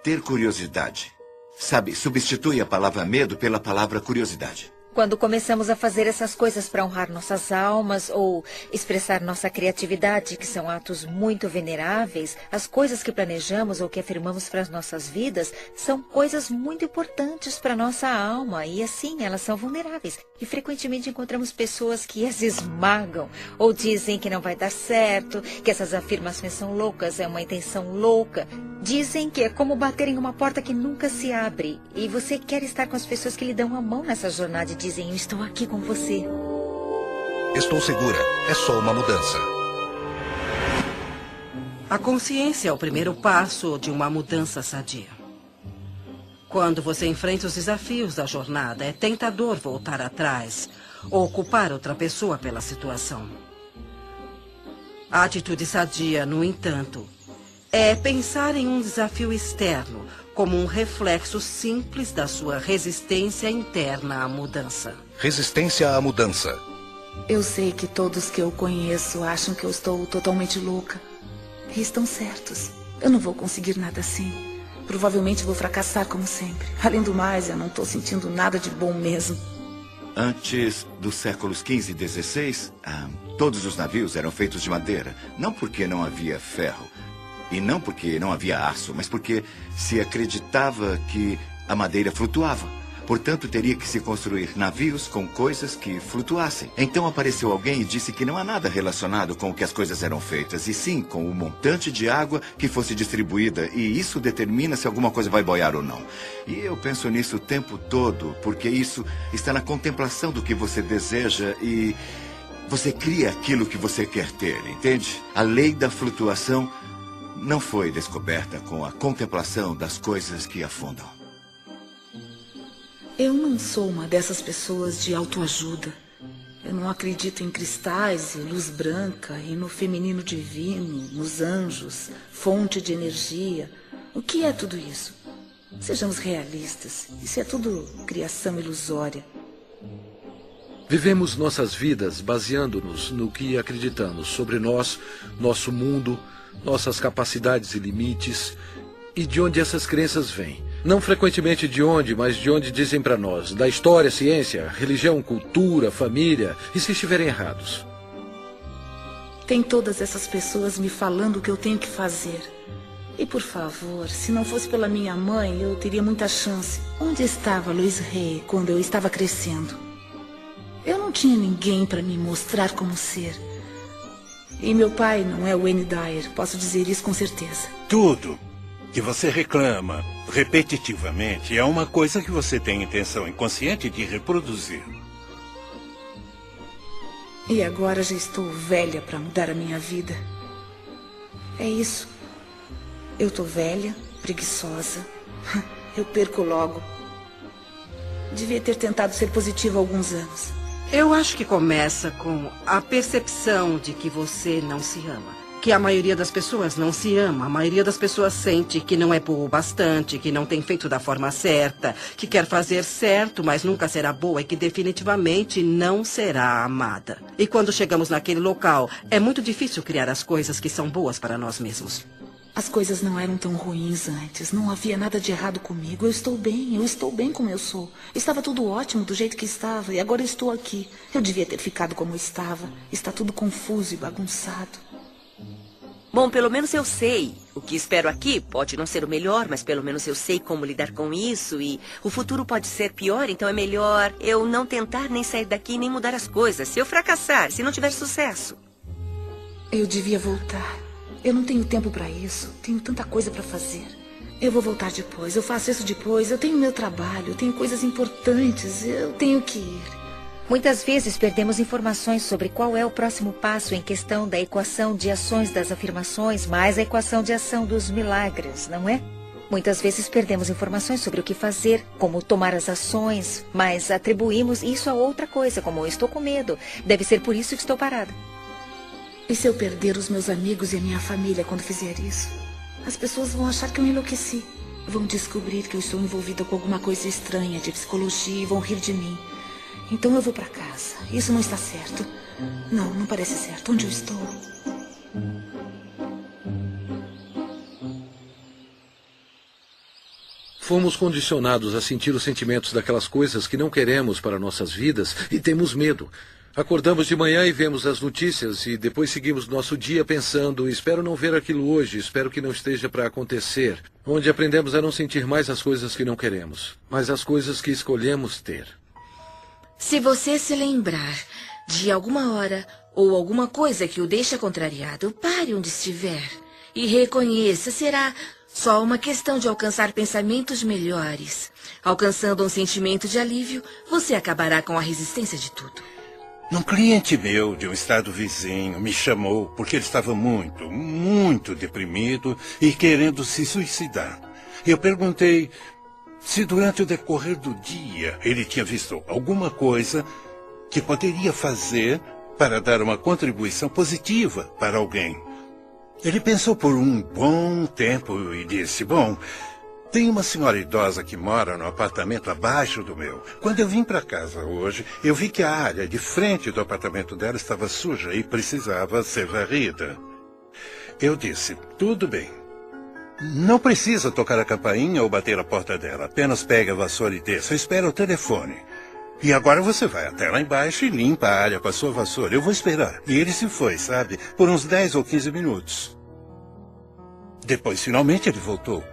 ter curiosidade. Sabe, substitui a palavra medo pela palavra curiosidade. Quando começamos a fazer essas coisas para honrar nossas almas ou expressar nossa criatividade, que são atos muito veneráveis, as coisas que planejamos ou que afirmamos para as nossas vidas são coisas muito importantes para nossa alma e assim elas são vulneráveis. E frequentemente encontramos pessoas que as esmagam ou dizem que não vai dar certo, que essas afirmações são loucas, é uma intenção louca. Dizem que é como bater em uma porta que nunca se abre e você quer estar com as pessoas que lhe dão a mão nessa jornada e dizem: eu estou aqui com você. Estou segura. É só uma mudança. A consciência é o primeiro passo de uma mudança sadia. Quando você enfrenta os desafios da jornada, é tentador voltar atrás ou culpar outra pessoa pela situação. A atitude sadia, no entanto, é pensar em um desafio externo como um reflexo simples da sua resistência interna à mudança. Resistência à mudança. Eu sei que todos que eu conheço acham que eu estou totalmente louca. E estão certos. Eu não vou conseguir nada assim. Provavelmente vou fracassar como sempre. Além do mais, eu não estou sentindo nada de bom mesmo. Antes dos séculos XV e XVI, todos os navios eram feitos de madeira. Não porque não havia ferro. E não porque não havia aço, mas porque se acreditava que a madeira flutuava. Portanto, teria que se construir navios com coisas que flutuassem. Então apareceu alguém e disse que não há nada relacionado com o que as coisas eram feitas, e sim com o montante de água que fosse distribuída, e isso determina se alguma coisa vai boiar ou não. E eu penso nisso o tempo todo, porque isso está na contemplação do que você deseja e você cria aquilo que você quer ter, entende? A lei da flutuação não foi descoberta com a contemplação das coisas que afundam. Eu não sou uma dessas pessoas de autoajuda. Eu não acredito em cristais e luz branca e no feminino divino, nos anjos, fonte de energia. O que é tudo isso? Sejamos realistas. Isso é tudo criação ilusória. Vivemos nossas vidas baseando-nos no que acreditamos sobre nós, nosso mundo, nossas capacidades e limites, e de onde essas crenças vêm. Não frequentemente de onde, mas de onde dizem para nós, da história, ciência, religião, cultura, família, e se estiverem errados. Tem todas essas pessoas me falando o que eu tenho que fazer. E por favor, se não fosse pela minha mãe, eu teria muita chance. Onde estava Louise Hay quando eu estava crescendo? Eu não tinha ninguém para me mostrar como ser. E meu pai não é o Wayne Dyer, posso dizer isso com certeza. Tudo que você reclama repetitivamente é uma coisa que você tem intenção inconsciente de reproduzir. E agora já estou velha para mudar a minha vida. É isso. Eu tô velha, preguiçosa. Eu perco logo. Devia ter tentado ser positiva há alguns anos. Eu acho que começa com a percepção de que você não se ama. Que a maioria das pessoas não se ama. A maioria das pessoas sente que não é boa o bastante, que não tem feito da forma certa, que quer fazer certo, mas nunca será boa e que definitivamente não será amada. E quando chegamos naquele local, é muito difícil criar as coisas que são boas para nós mesmos. As coisas não eram tão ruins antes. Não havia nada de errado comigo. Eu estou bem como eu sou. Estava tudo ótimo do jeito que estava e agora eu estou aqui. Eu devia ter ficado como estava. Está tudo confuso e bagunçado. Bom, pelo menos eu sei. O que espero aqui pode não ser o melhor, mas pelo menos eu sei como lidar com isso e o futuro pode ser pior, então é melhor eu não tentar nem sair daqui nem mudar as coisas. Se eu fracassar, se não tiver sucesso. Eu devia voltar. Eu não tenho tempo para isso. Tenho tanta coisa para fazer. Eu vou voltar depois. Eu faço isso depois. Eu tenho meu trabalho. Eu tenho coisas importantes. Eu tenho que ir. Muitas vezes perdemos informações sobre qual é o próximo passo em questão da equação de ações das afirmações mais a equação de ação dos milagres, não é? Muitas vezes perdemos informações sobre o que fazer, como tomar as ações, mas atribuímos isso a outra coisa, como estou com medo. Deve ser por isso que estou parada. E se eu perder os meus amigos e a minha família quando fizer isso? As pessoas vão achar que eu enlouqueci. Vão descobrir que eu estou envolvida com alguma coisa estranha de psicologia e vão rir de mim. Então eu vou para casa. Isso não está certo. Não parece certo. Onde eu estou? Fomos condicionados a sentir os sentimentos daquelas coisas que não queremos para nossas vidas e temos medo. Acordamos de manhã e vemos as notícias e depois seguimos nosso dia pensando, espero não ver aquilo hoje, espero que não esteja para acontecer. Onde aprendemos a não sentir mais as coisas que não queremos, mas as coisas que escolhemos ter. Se você se lembrar de alguma hora ou alguma coisa que o deixa contrariado, pare onde estiver e reconheça, será só uma questão de alcançar pensamentos melhores. Alcançando um sentimento de alívio, você acabará com a resistência de tudo. Um cliente meu de um estado vizinho me chamou porque ele estava muito deprimido e querendo se suicidar. Eu perguntei se durante o decorrer do dia ele tinha visto alguma coisa que poderia fazer para dar uma contribuição positiva para alguém. Ele pensou por um bom tempo e disse, bom, tem uma senhora idosa que mora no apartamento abaixo do meu. Quando eu vim para casa hoje, eu vi que a área de frente do apartamento dela estava suja e precisava ser varrida. Eu disse, tudo bem. Não precisa tocar a campainha ou bater a porta dela. Apenas pega a vassoura e desça. Espera o telefone. E agora você vai até lá embaixo e limpa a área com a sua vassoura. Eu vou esperar. E ele se foi, sabe? Por uns 10 ou 15 minutos. Depois, finalmente, ele voltou.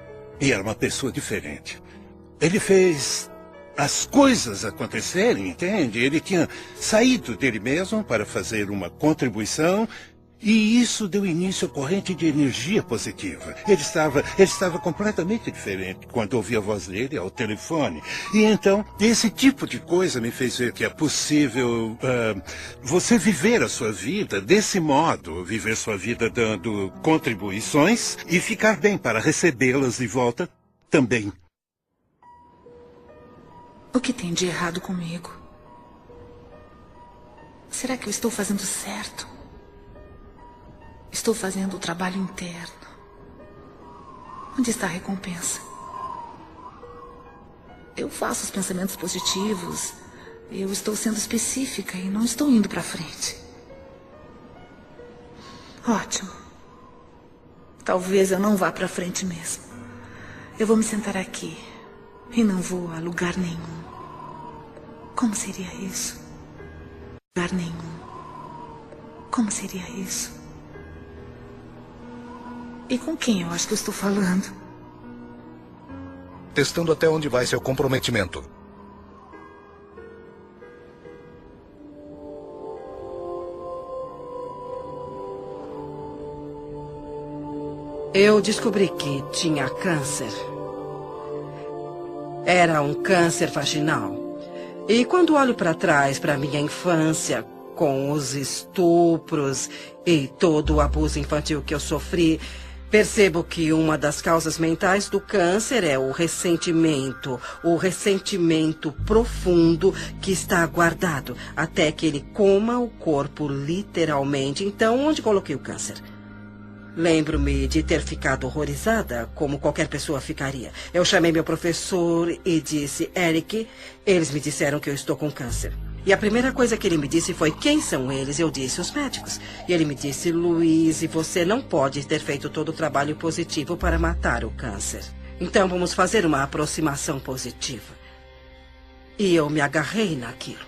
E era uma pessoa diferente. Ele fez as coisas acontecerem, entende? Ele tinha saído dele mesmo para fazer uma contribuição e isso deu início à corrente de energia positiva. Ele estava completamente diferente quando ouvi a voz dele ao telefone. E então, esse tipo de coisa me fez ver que é possível você viver a sua vida desse modo, viver sua vida dando contribuições e ficar bem para recebê-las de volta também. O que tem de errado comigo? Será que eu estou fazendo certo? Estou fazendo o trabalho interno. Onde está a recompensa? Eu faço os pensamentos positivos. Eu estou sendo específica e não estou indo para frente. Ótimo. Talvez eu não vá para frente mesmo. Eu vou me sentar aqui e não vou a lugar nenhum. Como seria isso? Lugar nenhum. Como seria isso? E com quem eu acho que eu estou falando? Testando até onde vai seu comprometimento. Eu descobri que tinha câncer. Era um câncer vaginal. E quando olho para trás, para minha infância, com os estupros e todo o abuso infantil que eu sofri, percebo que uma das causas mentais do câncer é o ressentimento profundo que está guardado até que ele coma o corpo literalmente. Então, onde coloquei o câncer? Lembro-me de ter ficado horrorizada, como qualquer pessoa ficaria. Eu chamei meu professor e disse, Eric, eles me disseram que eu estou com câncer. E a primeira coisa que ele me disse foi, quem são eles? Eu disse, os médicos. E ele me disse, Louise, você não pode ter feito todo o trabalho positivo para matar o câncer. Então vamos fazer uma aproximação positiva. E eu me agarrei naquilo.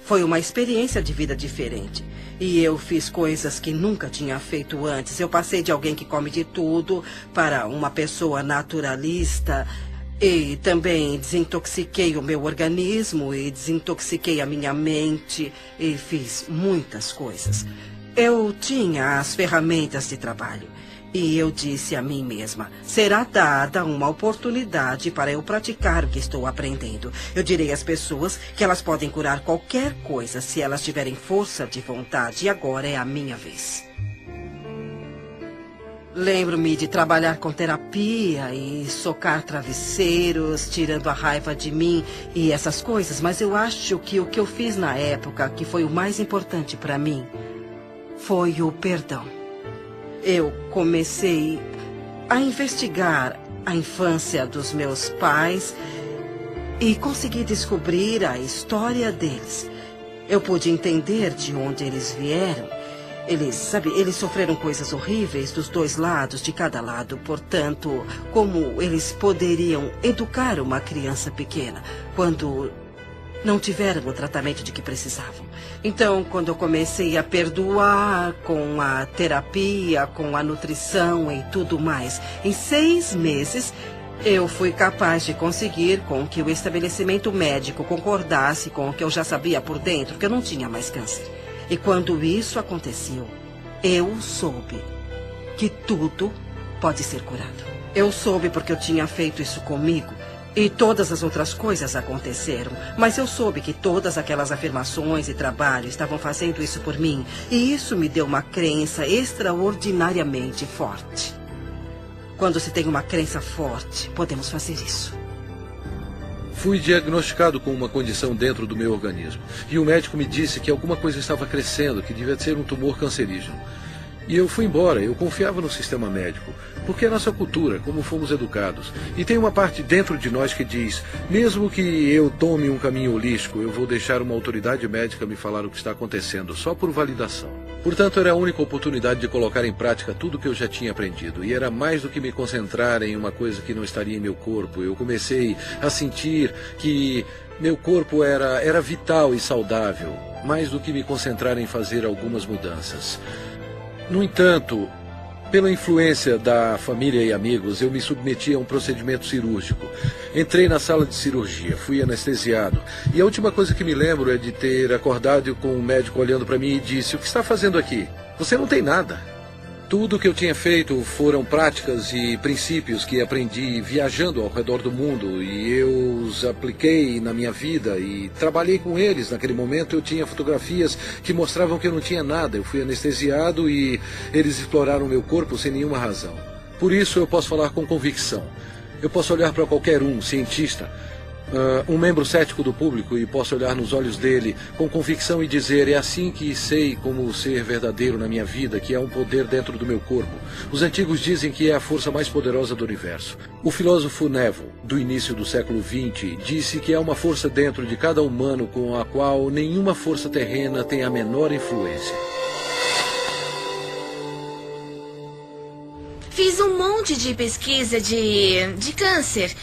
Foi uma experiência de vida diferente. E eu fiz coisas que nunca tinha feito antes. Eu passei de alguém que come de tudo para uma pessoa naturalista. E também desintoxiquei o meu organismo e desintoxiquei a minha mente e fiz muitas coisas. Eu tinha as ferramentas de trabalho e eu disse a mim mesma, será dada uma oportunidade para eu praticar o que estou aprendendo. Eu direi às pessoas que elas podem curar qualquer coisa se elas tiverem força de vontade e agora é a minha vez. Lembro-me de trabalhar com terapia e socar travesseiros, tirando a raiva de mim e essas coisas, mas eu acho que o que eu fiz na época, que foi o mais importante para mim, foi o perdão. Eu comecei a investigar a infância dos meus pais e consegui descobrir a história deles. Eu pude entender de onde eles vieram. Eles sofreram coisas horríveis dos dois lados, de cada lado. Portanto, como eles poderiam educar uma criança pequena quando não tiveram o tratamento de que precisavam? Então, quando eu comecei a perdoar com a terapia, com a nutrição e tudo mais, em 6 meses, eu fui capaz de conseguir com que o estabelecimento médico concordasse com o que eu já sabia por dentro, que eu não tinha mais câncer. E quando isso aconteceu, eu soube que tudo pode ser curado. Eu soube porque eu tinha feito isso comigo e todas as outras coisas aconteceram. Mas eu soube que todas aquelas afirmações e trabalho estavam fazendo isso por mim. E isso me deu uma crença extraordinariamente forte. Quando se tem uma crença forte, podemos fazer isso. Fui diagnosticado com uma condição dentro do meu organismo. E o médico me disse que alguma coisa estava crescendo, que devia ser um tumor cancerígeno. E eu fui embora, eu confiava no sistema médico, porque é nossa cultura, como fomos educados. E tem uma parte dentro de nós que diz, mesmo que eu tome um caminho holístico, eu vou deixar uma autoridade médica me falar o que está acontecendo, só por validação. Portanto, era a única oportunidade de colocar em prática tudo o que eu já tinha aprendido. E era mais do que me concentrar em uma coisa que não estaria em meu corpo. Eu comecei a sentir que meu corpo era vital e saudável, mais do que me concentrar em fazer algumas mudanças. No entanto, Pela influência da família e amigos, eu me submeti a um procedimento cirúrgico. Entrei na sala de cirurgia, fui anestesiado. E a última coisa que me lembro é de ter acordado com um médico olhando para mim e disse: "O que está fazendo aqui? Você não tem nada." Tudo o que eu tinha feito foram práticas e princípios que aprendi viajando ao redor do mundo, e eu os apliquei na minha vida e trabalhei com eles. Naquele momento eu tinha fotografias que mostravam que eu não tinha nada. Eu fui anestesiado e eles exploraram meu corpo sem nenhuma razão. Por isso eu posso falar com convicção. Eu posso olhar para qualquer cientista, um membro cético do público, e posso olhar nos olhos dele com convicção e dizer: é assim que sei como ser verdadeiro na minha vida, que há um poder dentro do meu corpo. Os antigos dizem que é a força mais poderosa do universo. O filósofo Neville, do início do século XX, disse que há uma força dentro de cada humano com a qual nenhuma força terrena tem a menor influência. Fiz um monte de pesquisa de câncer.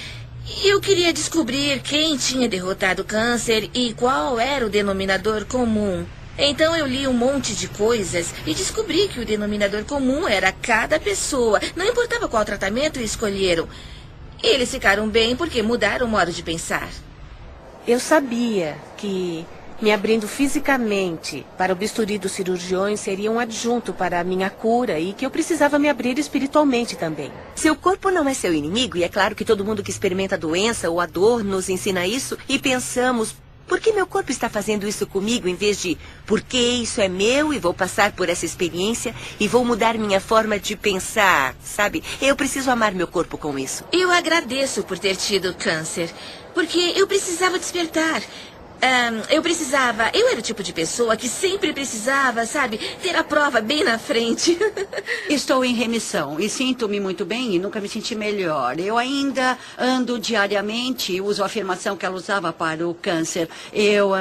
Eu queria descobrir quem tinha derrotado o câncer e qual era o denominador comum. Então eu li um monte de coisas e descobri que o denominador comum era cada pessoa. Não importava qual tratamento escolheram. Eles ficaram bem porque mudaram o modo de pensar. Eu sabia que me abrindo fisicamente para o bisturi dos cirurgiões seria um adjunto para a minha cura e que eu precisava me abrir espiritualmente também. Seu corpo não é seu inimigo e é claro que todo mundo que experimenta a doença ou a dor nos ensina isso e pensamos: por que meu corpo está fazendo isso comigo, em vez de por que isso é meu e vou passar por essa experiência e vou mudar minha forma de pensar, sabe? Eu preciso amar meu corpo com isso. Eu agradeço por ter tido câncer, porque eu precisava despertar. Eu era o tipo de pessoa que sempre precisava, sabe, ter a prova bem na frente. Estou em remissão e sinto-me muito bem e nunca me senti melhor. Eu ainda ando diariamente e uso a afirmação que ela usava para o câncer. Eu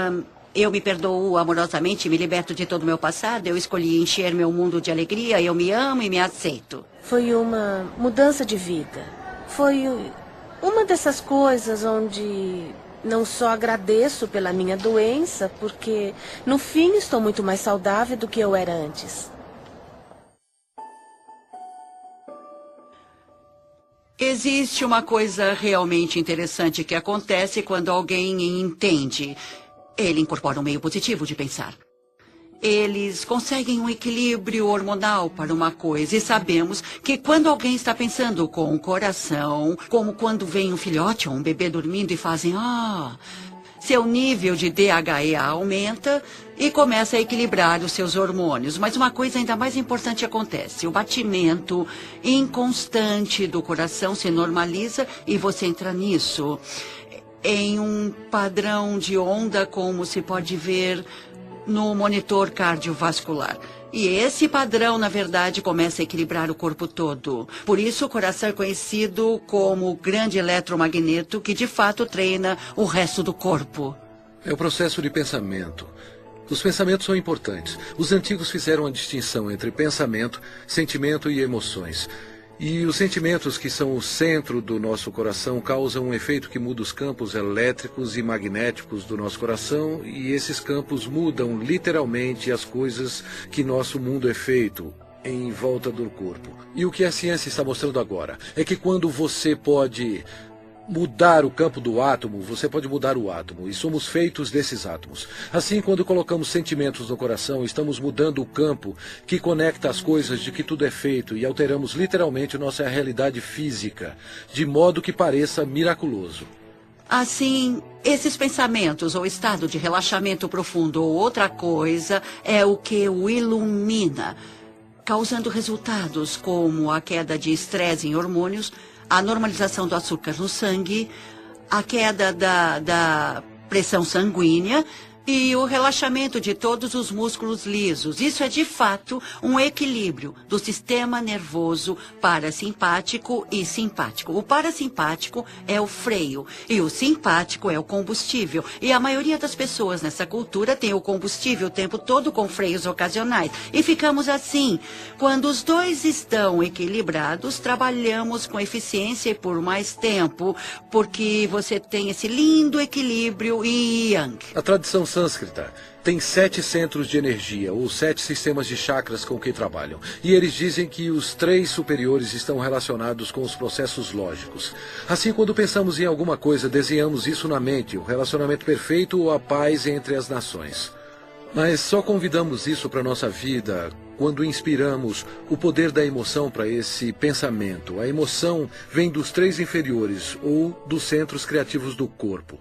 me perdoo amorosamente, me liberto de todo o meu passado. Eu escolhi encher meu mundo de alegria. Eu me amo e me aceito. Foi uma mudança de vida. Foi uma dessas coisas onde não só agradeço pela minha doença, porque no fim estou muito mais saudável do que eu era antes. Existe uma coisa realmente interessante que acontece quando alguém entende. Ele incorpora um meio positivo de pensar. Eles conseguem um equilíbrio hormonal para uma coisa. E sabemos que quando alguém está pensando com o coração, como quando vem um filhote ou um bebê dormindo e fazem seu nível de DHEA aumenta e começa a equilibrar os seus hormônios. Mas uma coisa ainda mais importante acontece. O batimento inconstante do coração se normaliza e você entra nisso, em um padrão de onda, como se pode ver no monitor cardiovascular. E esse padrão, na verdade, começa a equilibrar o corpo todo. Por isso, o coração é conhecido como o grande eletromagneto que, de fato, treina o resto do corpo. É o processo de pensamento. Os pensamentos são importantes. Os antigos fizeram a distinção entre pensamento, sentimento e emoções. E os sentimentos, que são o centro do nosso coração, causam um efeito que muda os campos elétricos e magnéticos do nosso coração, e esses campos mudam literalmente as coisas que nosso mundo é feito em volta do corpo. E o que a ciência está mostrando agora é que quando você pode mudar o campo do átomo, você pode mudar o átomo, e somos feitos desses átomos. Assim, quando colocamos sentimentos no coração, estamos mudando o campo que conecta as coisas de que tudo é feito e alteramos literalmente nossa realidade física, de modo que pareça miraculoso. Assim, esses pensamentos ou estado de relaxamento profundo ou outra coisa é o que o ilumina, causando resultados como a queda de estresse em hormônios, a normalização do açúcar no sangue, a queda da pressão sanguínea e o relaxamento de todos os músculos lisos. Isso é, de fato, um equilíbrio do sistema nervoso parasimpático e simpático. O parasimpático é o freio e o simpático é o combustível. E a maioria das pessoas nessa cultura tem o combustível o tempo todo com freios ocasionais. E ficamos assim. Quando os dois estão equilibrados, trabalhamos com eficiência e por mais tempo, porque você tem esse lindo equilíbrio yin. A tradição sânscrita, têm 7 centros de energia, ou 7 sistemas de chakras com que trabalham. E eles dizem que os 3 superiores estão relacionados com os processos lógicos. Assim, quando pensamos em alguma coisa, desenhamos isso na mente, o relacionamento perfeito ou a paz entre as nações. Mas só convidamos isso para a nossa vida quando inspiramos o poder da emoção para esse pensamento. A emoção vem dos 3 inferiores ou dos centros criativos do corpo.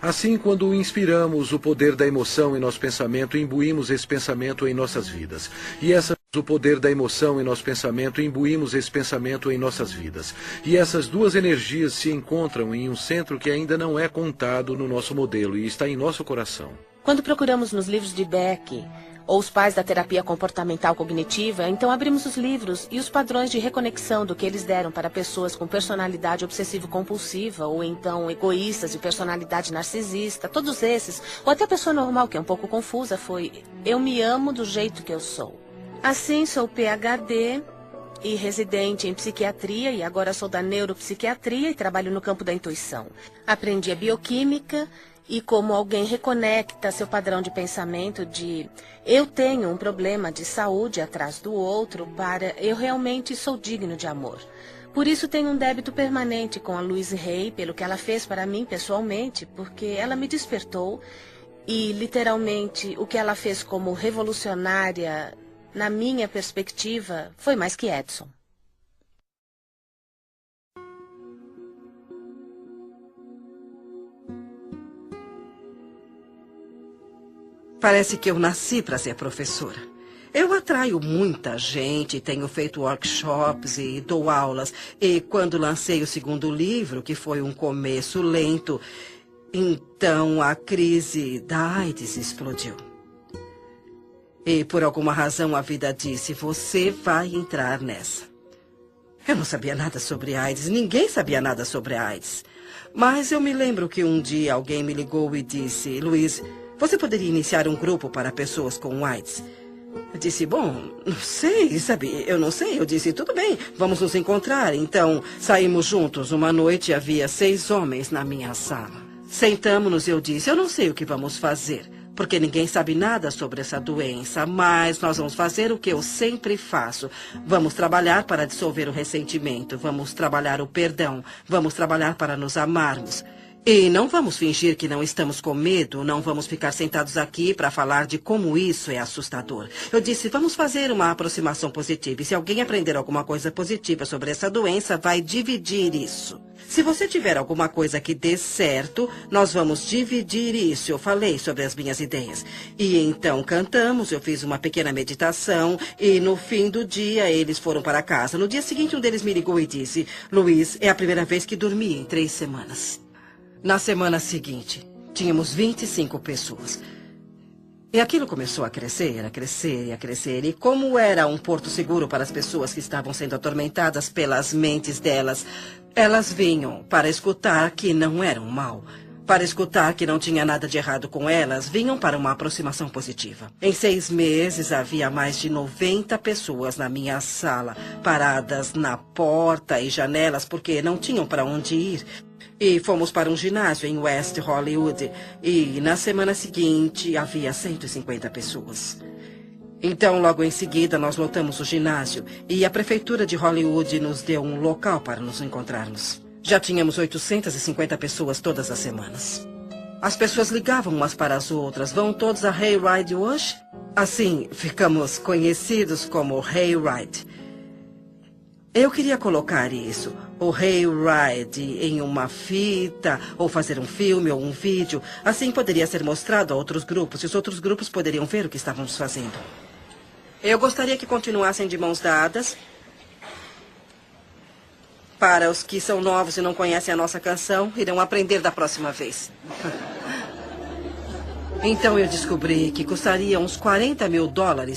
Assim, quando inspiramos o poder da emoção em nosso pensamento, imbuímos esse pensamento em nossas vidas. O poder da emoção em nosso pensamento, imbuímos esse pensamento em nossas vidas. E essas duas energias se encontram em um centro que ainda não é contado no nosso modelo e está em nosso coração. Quando procuramos nos livros de Beck ou os pais da terapia comportamental cognitiva, então abrimos os livros e os padrões de reconexão do que eles deram para pessoas com personalidade obsessivo-compulsiva ou então egoístas de personalidade narcisista, todos esses, ou até a pessoa normal que é um pouco confusa, foi eu me amo do jeito que eu sou. Assim, sou PhD e residente em psiquiatria e agora sou da neuropsiquiatria e trabalho no campo da intuição. Aprendi a bioquímica e como alguém reconecta seu padrão de pensamento de eu tenho um problema de saúde atrás do outro para eu realmente sou digno de amor. Por isso tenho um débito permanente com a Louise Hay pelo que ela fez para mim pessoalmente, porque ela me despertou e literalmente o que ela fez como revolucionária na minha perspectiva, foi mais que Edson. Parece que eu nasci para ser professora. Eu atraio muita gente, tenho feito workshops e dou aulas. E quando lancei o segundo livro, que foi um começo lento, então a crise da AIDS explodiu. E por alguma razão a vida disse, você vai entrar nessa. Eu não sabia nada sobre AIDS, ninguém sabia nada sobre AIDS. Mas eu me lembro que um dia alguém me ligou e disse, Luiz, você poderia iniciar um grupo para pessoas com AIDS? Eu disse, bom, não sei, sabe, eu não sei. Eu disse, tudo bem, vamos nos encontrar. Então, saímos juntos. Uma noite havia 6 homens na minha sala. Sentamos-nos e eu disse, eu não sei o que vamos fazer. Porque ninguém sabe nada sobre essa doença, mas nós vamos fazer o que eu sempre faço. Vamos trabalhar para dissolver o ressentimento, vamos trabalhar o perdão, vamos trabalhar para nos amarmos. E não vamos fingir que não estamos com medo, não vamos ficar sentados aqui para falar de como isso é assustador. Eu disse, vamos fazer uma aproximação positiva. E se alguém aprender alguma coisa positiva sobre essa doença, vai dividir isso. Se você tiver alguma coisa que dê certo, nós vamos dividir isso. Eu falei sobre as minhas ideias. E então cantamos, eu fiz uma pequena meditação e no fim do dia eles foram para casa. No dia seguinte um deles me ligou e disse, Luiz, é a primeira vez que dormi em 3 semanas. Na semana seguinte, tínhamos 25 pessoas. E aquilo começou a crescer, a crescer e a crescer. E como era um porto seguro para as pessoas que estavam sendo atormentadas pelas mentes delas, elas vinham para escutar que não eram mal. Para escutar que não tinha nada de errado com elas, vinham para uma aproximação positiva. Em 6 meses, havia mais de 90 pessoas na minha sala, paradas na porta e janelas porque não tinham para onde ir. E fomos para um ginásio em West Hollywood. E na semana seguinte havia 150 pessoas. Então, logo em seguida, nós lotamos o ginásio. E a prefeitura de Hollywood nos deu um local para nos encontrarmos. Já tínhamos 850 pessoas todas as semanas. As pessoas ligavam umas para as outras. Vão todos a Hayride hoje? Assim, ficamos conhecidos como Hayride. Eu queria colocar isso, o Hayride, em uma fita, ou fazer um filme ou um vídeo. Assim poderia ser mostrado a outros grupos, e os outros grupos poderiam ver o que estávamos fazendo. Eu gostaria que continuassem de mãos dadas. Para os que são novos e não conhecem a nossa canção, irão aprender da próxima vez. Então eu descobri que custaria uns $40 mil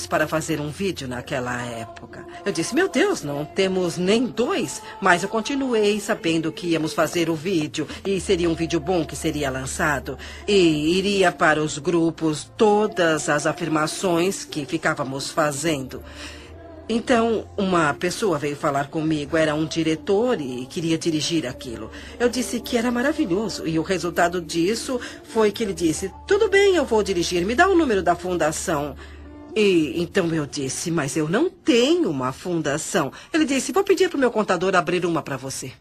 para fazer um vídeo naquela época. Eu disse, meu Deus, não temos nem 2. Mas eu continuei sabendo que íamos fazer o vídeo e seria um vídeo bom que seria lançado. E iria para os grupos todas as afirmações que ficávamos fazendo. Então, uma pessoa veio falar comigo, era um diretor e queria dirigir aquilo. Eu disse que era maravilhoso e o resultado disso foi que ele disse, tudo bem, eu vou dirigir, me dá o número da fundação. E então eu disse, mas eu não tenho uma fundação. Ele disse, vou pedir para o meu contador abrir uma para você.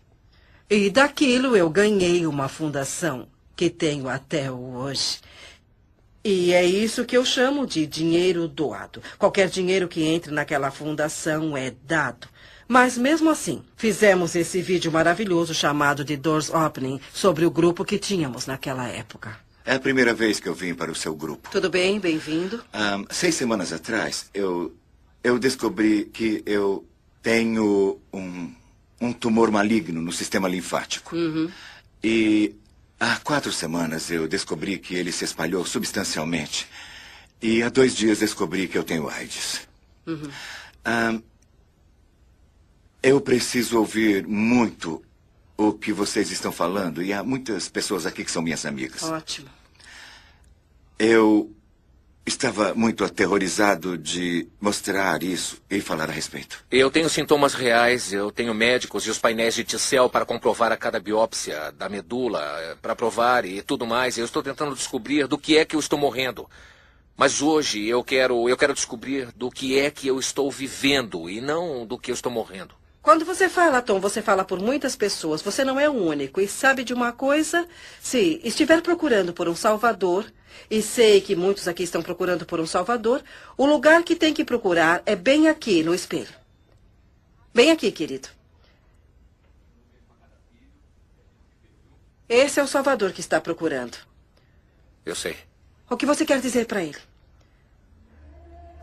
E daquilo eu ganhei uma fundação que tenho até hoje. E é isso que eu chamo de dinheiro doado. Qualquer dinheiro que entre naquela fundação é dado. Mas mesmo assim, fizemos esse vídeo maravilhoso chamado de Doors Opening sobre o grupo que tínhamos naquela época. É a primeira vez que eu vim para o seu grupo. Tudo bem, bem-vindo. 6 semanas atrás, eu descobri que eu tenho um tumor maligno no sistema linfático. E há 4 semanas eu descobri que ele se espalhou substancialmente. E há 2 dias descobri que eu tenho AIDS. Eu preciso ouvir muito o que vocês estão falando. E há muitas pessoas aqui que são minhas amigas. Ótimo. Eu estava muito aterrorizado de mostrar isso e falar a respeito. Eu tenho sintomas reais, eu tenho médicos e os painéis de T-cell para comprovar a cada biópsia da medula, para provar e tudo mais. Eu estou tentando descobrir do que é que eu estou morrendo. Mas hoje eu quero descobrir do que é que eu estou vivendo e não do que eu estou morrendo. Quando você fala, Tom, você fala por muitas pessoas. Você não é o único. E sabe de uma coisa? Se estiver procurando por um salvador, e sei que muitos aqui estão procurando por um salvador, o lugar que tem que procurar é bem aqui, no espelho. Bem aqui, querido. Esse é o salvador que está procurando. Eu sei. O que você quer dizer para ele?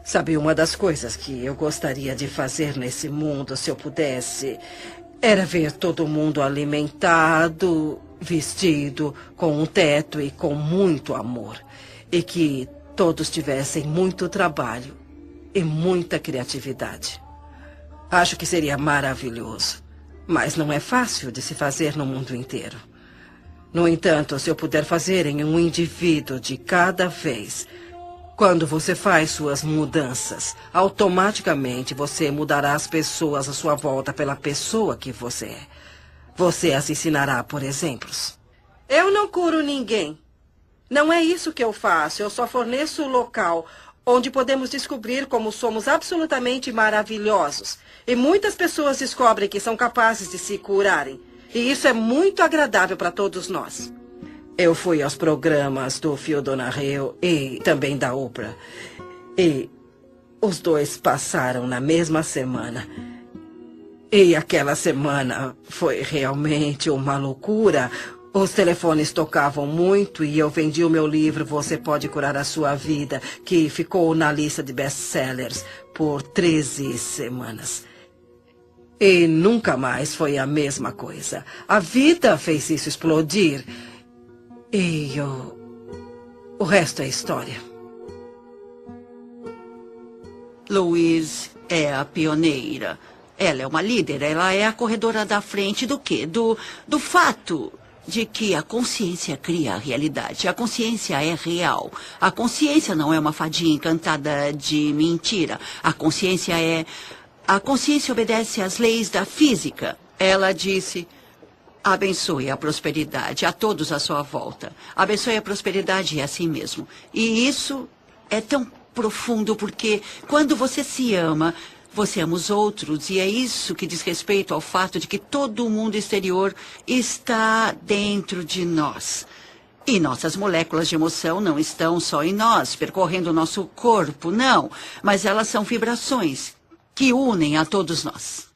Sabe, uma das coisas que eu gostaria de fazer nesse mundo, se eu pudesse, era ver todo mundo alimentado, vestido, com um teto e com muito amor. E que todos tivessem muito trabalho e muita criatividade. Acho que seria maravilhoso, mas não é fácil de se fazer no mundo inteiro. No entanto, se eu puder fazer em um indivíduo de cada vez... Quando você faz suas mudanças, automaticamente você mudará as pessoas à sua volta pela pessoa que você é. Você as ensinará por exemplos. Eu não curo ninguém. Não é isso que eu faço. Eu só forneço o local onde podemos descobrir como somos absolutamente maravilhosos. E muitas pessoas descobrem que são capazes de se curarem. E isso é muito agradável para todos nós. Eu fui aos programas do Phil Donahue e também da Oprah. E os dois passaram na mesma semana. E aquela semana foi realmente uma loucura. Os telefones tocavam muito e eu vendi o meu livro Você Pode Curar a Sua Vida, que ficou na lista de best-sellers por 13 semanas. E nunca mais foi a mesma coisa. A vida fez isso explodir. E o resto é história. Louise é a pioneira. Ela é uma líder, ela é a corredora da frente do quê? Do fato de que a consciência cria a realidade. A consciência é real. A consciência não é uma fadinha encantada de mentira. A consciência obedece às leis da física. Ela disse... Abençoe a prosperidade a todos à sua volta. Abençoe a prosperidade é assim mesmo. E isso é tão profundo porque quando você se ama, você ama os outros. E é isso que diz respeito ao fato de que todo o mundo exterior está dentro de nós. E nossas moléculas de emoção não estão só em nós, percorrendo o nosso corpo, não. Mas elas são vibrações que unem a todos nós.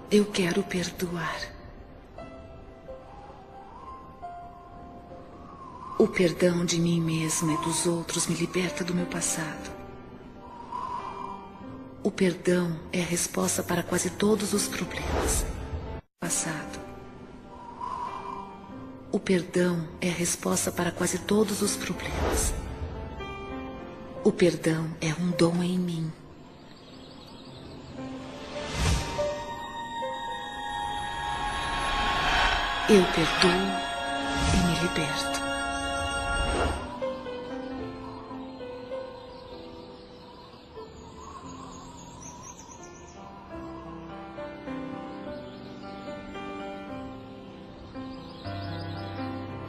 Eu quero perdoar. O perdão de mim mesma e dos outros me liberta do meu passado. O perdão é a resposta para quase todos os problemas. Passado. O perdão é a resposta para quase todos os problemas. O perdão é um dom em mim. Eu perdoo e me liberto.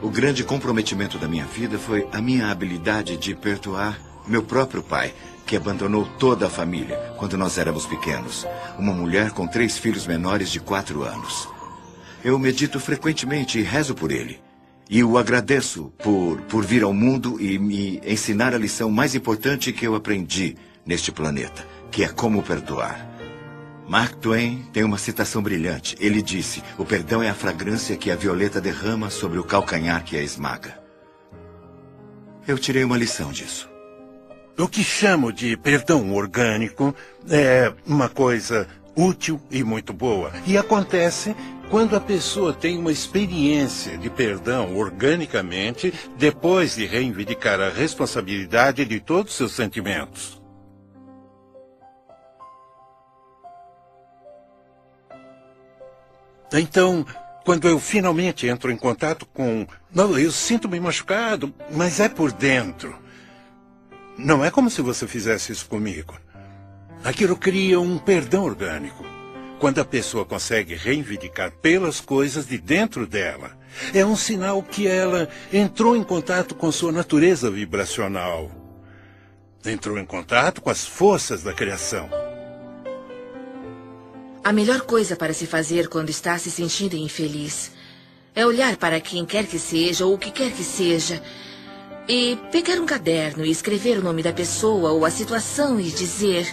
O grande comprometimento da minha vida foi a minha habilidade de perdoar meu próprio pai, que abandonou toda a família quando nós éramos pequenos. Uma mulher com 3 filhos menores de 4 anos. Eu medito frequentemente e rezo por ele. E o agradeço por vir ao mundo e me ensinar a lição mais importante que eu aprendi neste planeta, que é como perdoar. Mark Twain tem uma citação brilhante. Ele disse: o perdão é a fragrância que a violeta derrama sobre o calcanhar que a esmaga. Eu tirei uma lição disso. O que chamo de perdão orgânico é uma coisa útil e muito boa. E acontece quando a pessoa tem uma experiência de perdão organicamente, depois de reivindicar a responsabilidade de todos os seus sentimentos. Então, quando eu finalmente entro em contato com... Não, eu sinto-me machucado, mas é por dentro. Não é como se você fizesse isso comigo. Aquilo cria um perdão orgânico. Quando a pessoa consegue reivindicar pelas coisas de dentro dela, é um sinal que ela entrou em contato com sua natureza vibracional. Entrou em contato com as forças da criação. A melhor coisa para se fazer quando está se sentindo infeliz é olhar para quem quer que seja ou o que quer que seja e pegar um caderno e escrever o nome da pessoa ou a situação e dizer: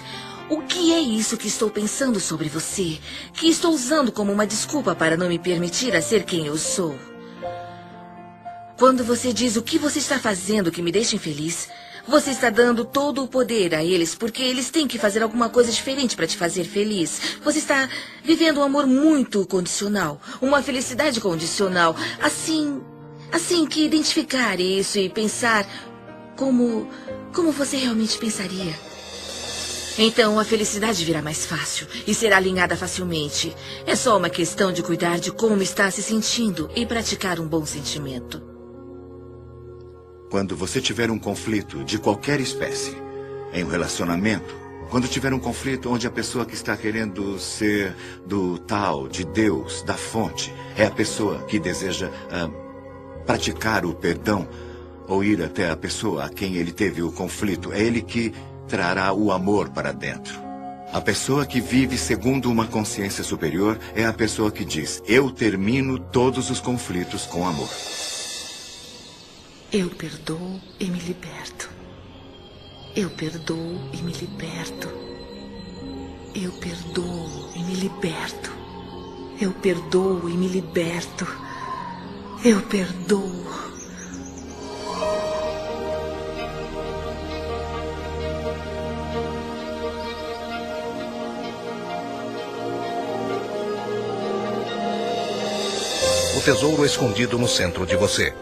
o que é isso que estou pensando sobre você, que estou usando como uma desculpa para não me permitir a ser quem eu sou? Quando você diz o que você está fazendo que me deixa infeliz, você está dando todo o poder a eles, porque eles têm que fazer alguma coisa diferente para te fazer feliz. Você está vivendo um amor muito condicional, uma felicidade condicional. Assim que identificar isso e pensar como você realmente pensaria. Então a felicidade virá mais fácil e será alinhada facilmente. É só uma questão de cuidar de como está se sentindo e praticar um bom sentimento. Quando você tiver um conflito de qualquer espécie, em um relacionamento, quando tiver um conflito onde a pessoa que está querendo ser do tal, de Deus, da fonte, é a pessoa que deseja praticar o perdão ou ir até a pessoa a quem ele teve o conflito, é ele que trará o amor para dentro. A pessoa que vive segundo uma consciência superior é a pessoa que diz: eu termino todos os conflitos com amor. Eu perdoo e me liberto. Eu perdoo e me liberto. Eu perdoo e me liberto. Eu perdoo e me liberto. Eu perdoo. O tesouro escondido no centro de você.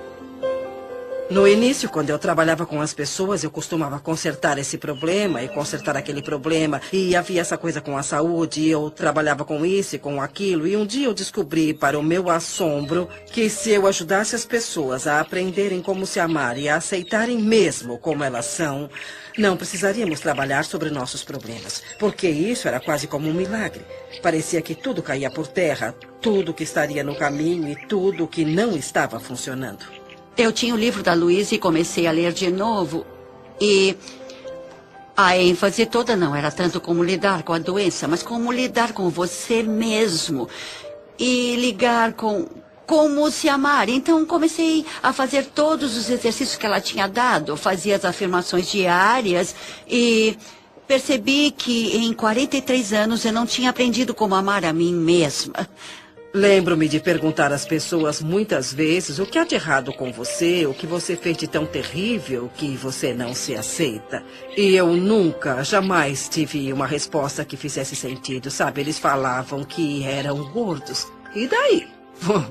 No início, quando eu trabalhava com as pessoas, eu costumava consertar esse problema e consertar aquele problema. E havia essa coisa com a saúde, e eu trabalhava com isso e com aquilo. E um dia eu descobri, para o meu assombro, que se eu ajudasse as pessoas a aprenderem como se amar e a aceitarem mesmo como elas são, não precisaríamos trabalhar sobre nossos problemas. Porque isso era quase como um milagre. Parecia que tudo caía por terra, tudo que estaria no caminho e tudo que não estava funcionando. Eu tinha o livro da Louise e comecei a ler de novo. E a ênfase toda não era tanto como lidar com a doença, mas como lidar com você mesmo. E ligar com como se amar. Então comecei a fazer todos os exercícios que ela tinha dado. Fazia as afirmações diárias e percebi que em 43 anos eu não tinha aprendido como amar a mim mesma. Lembro-me de perguntar às pessoas muitas vezes o que há de errado com você, o que você fez de tão terrível que você não se aceita. E eu nunca, jamais tive uma resposta que fizesse sentido, sabe? Eles falavam que eram gordos. E daí?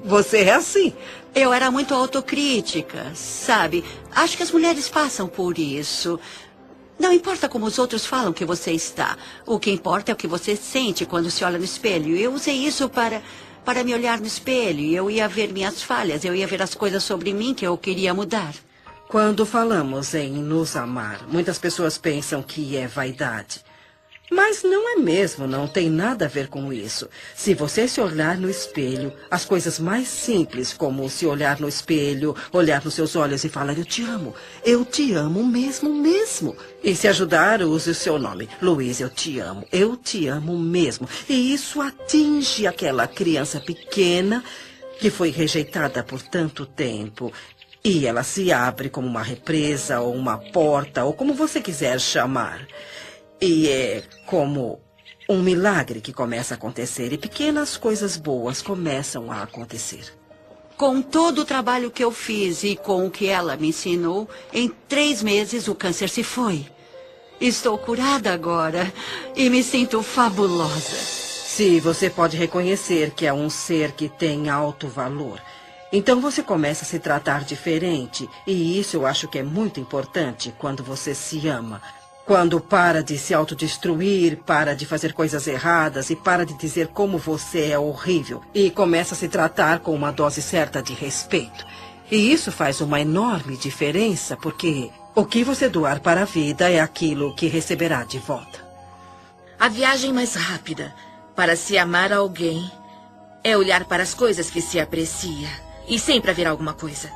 Você é assim. Eu era muito autocrítica, sabe? Acho que as mulheres passam por isso. Não importa como os outros falam que você está. O que importa é o que você sente quando se olha no espelho. Eu usei isso para me olhar no espelho. Eu ia ver minhas falhas. Eu ia ver as coisas sobre mim que eu queria mudar. Quando falamos em nos amar, muitas pessoas pensam que é vaidade. Mas não é mesmo, não tem nada a ver com isso. Se você se olhar no espelho, as coisas mais simples, como se olhar no espelho, olhar nos seus olhos e falar, eu te amo mesmo. E se ajudar, use o seu nome. Luiz, eu te amo mesmo. E isso atinge aquela criança pequena que foi rejeitada por tanto tempo. E ela se abre como uma represa, ou uma porta, ou como você quiser chamar. E é como um milagre que começa a acontecer. E pequenas coisas boas começam a acontecer. Com todo o trabalho que eu fiz e com o que ela me ensinou, em 3 meses o câncer se foi. Estou curada agora e me sinto fabulosa. Se você pode reconhecer que é um ser que tem alto valor, então você começa a se tratar diferente. E isso eu acho que é muito importante quando você se ama. Quando para de se autodestruir, para de fazer coisas erradas e para de dizer como você é horrível. E começa a se tratar com uma dose certa de respeito. E isso faz uma enorme diferença, porque o que você doar para a vida é aquilo que receberá de volta. A viagem mais rápida para se amar a alguém é olhar para as coisas que se aprecia. E sempre haverá alguma coisa.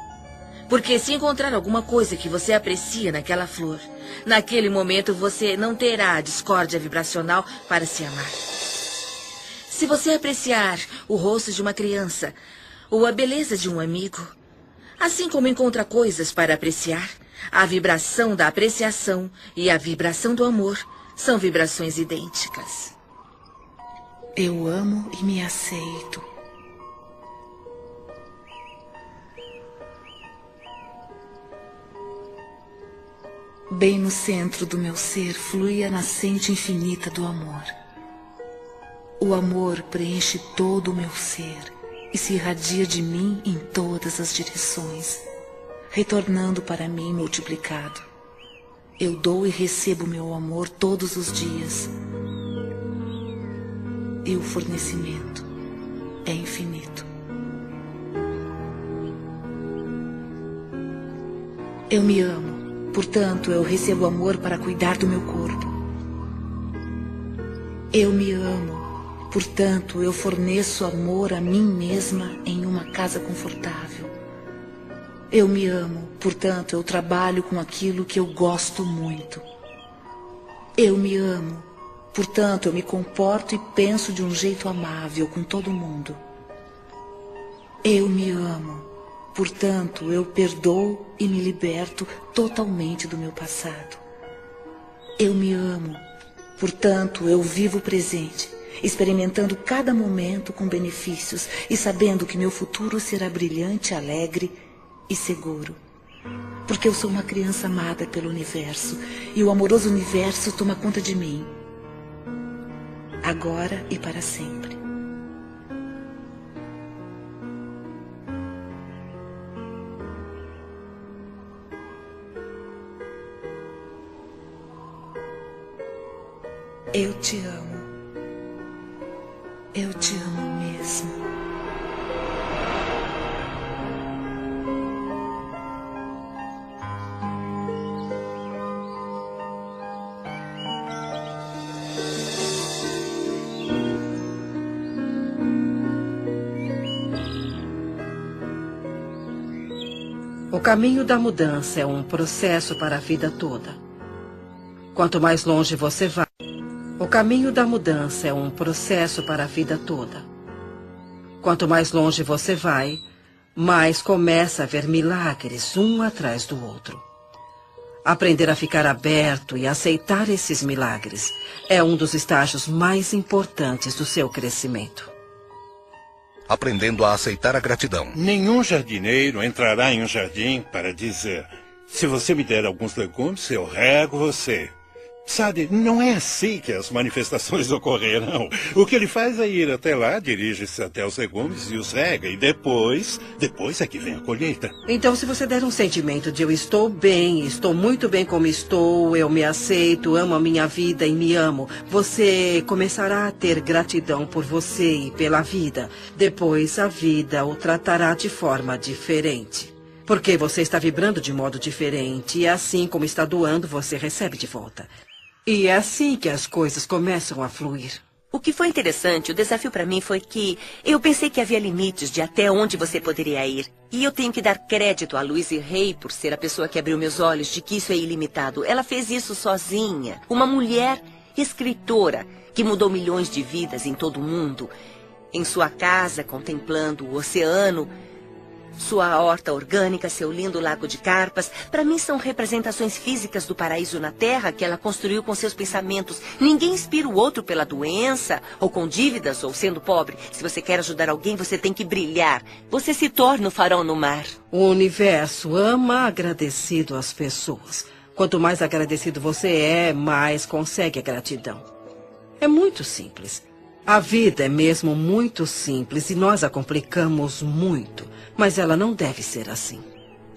Porque se encontrar alguma coisa que você aprecia naquela flor, naquele momento você não terá a discórdia vibracional para se amar. Se você apreciar o rosto de uma criança ou a beleza de um amigo, assim como encontra coisas para apreciar, a vibração da apreciação e a vibração do amor são vibrações idênticas. Eu amo e me aceito. Bem no centro do meu ser flui a nascente infinita do amor. O amor preenche todo o meu ser e se irradia de mim em todas as direções, retornando para mim multiplicado. Eu dou e recebo meu amor todos os dias. E o fornecimento é infinito. Eu me amo. Portanto, eu recebo amor para cuidar do meu corpo. Eu me amo. Portanto, eu forneço amor a mim mesma em uma casa confortável. Eu me amo. Portanto, eu trabalho com aquilo que eu gosto muito. Eu me amo. Portanto, eu me comporto e penso de um jeito amável com todo mundo. Eu me amo. Portanto, eu perdoo e me liberto totalmente do meu passado. Eu me amo. Portanto, eu vivo o presente, experimentando cada momento com benefícios e sabendo que meu futuro será brilhante, alegre e seguro. Porque eu sou uma criança amada pelo universo e o amoroso universo toma conta de mim. Agora e para sempre. Eu te amo. Eu te amo mesmo. O caminho da mudança é um processo para a vida toda. Quanto mais longe você vai, o caminho da mudança é um processo para a vida toda. Quanto mais longe você vai, mais começa a ver milagres um atrás do outro. Aprender a ficar aberto e aceitar esses milagres é um dos estágios mais importantes do seu crescimento. Aprendendo a aceitar a gratidão. Nenhum jardineiro entrará em um jardim para dizer: se você me der alguns legumes, eu rego você. Sabe, não é assim que as manifestações ocorrerão. O que ele faz é ir até lá, dirige-se até os legumes e os rega, e depois é que vem a colheita. Então, se você der um sentimento de eu estou bem, estou muito bem como estou, eu me aceito, amo a minha vida e me amo, você começará a ter gratidão por você e pela vida. Depois, a vida o tratará de forma diferente. Porque você está vibrando de modo diferente, e assim como está doando, você recebe de volta. E é assim que as coisas começam a fluir. O que foi interessante, o desafio para mim foi que eu pensei que havia limites de até onde você poderia ir. E eu tenho que dar crédito a Louise Hay por ser a pessoa que abriu meus olhos de que isso é ilimitado. Ela fez isso sozinha. Uma mulher escritora que mudou milhões de vidas em todo o mundo. Em sua casa, contemplando o oceano, sua horta orgânica, seu lindo lago de carpas, para mim são representações físicas do paraíso na Terra que ela construiu com seus pensamentos. Ninguém inspira o outro pela doença, ou com dívidas, ou sendo pobre. Se você quer ajudar alguém, você tem que brilhar. Você se torna o farol no mar. O universo ama agradecido às pessoas. Quanto mais agradecido você é, mais consegue a gratidão. É muito simples. A vida é mesmo muito simples e nós a complicamos muito. Mas ela não deve ser assim.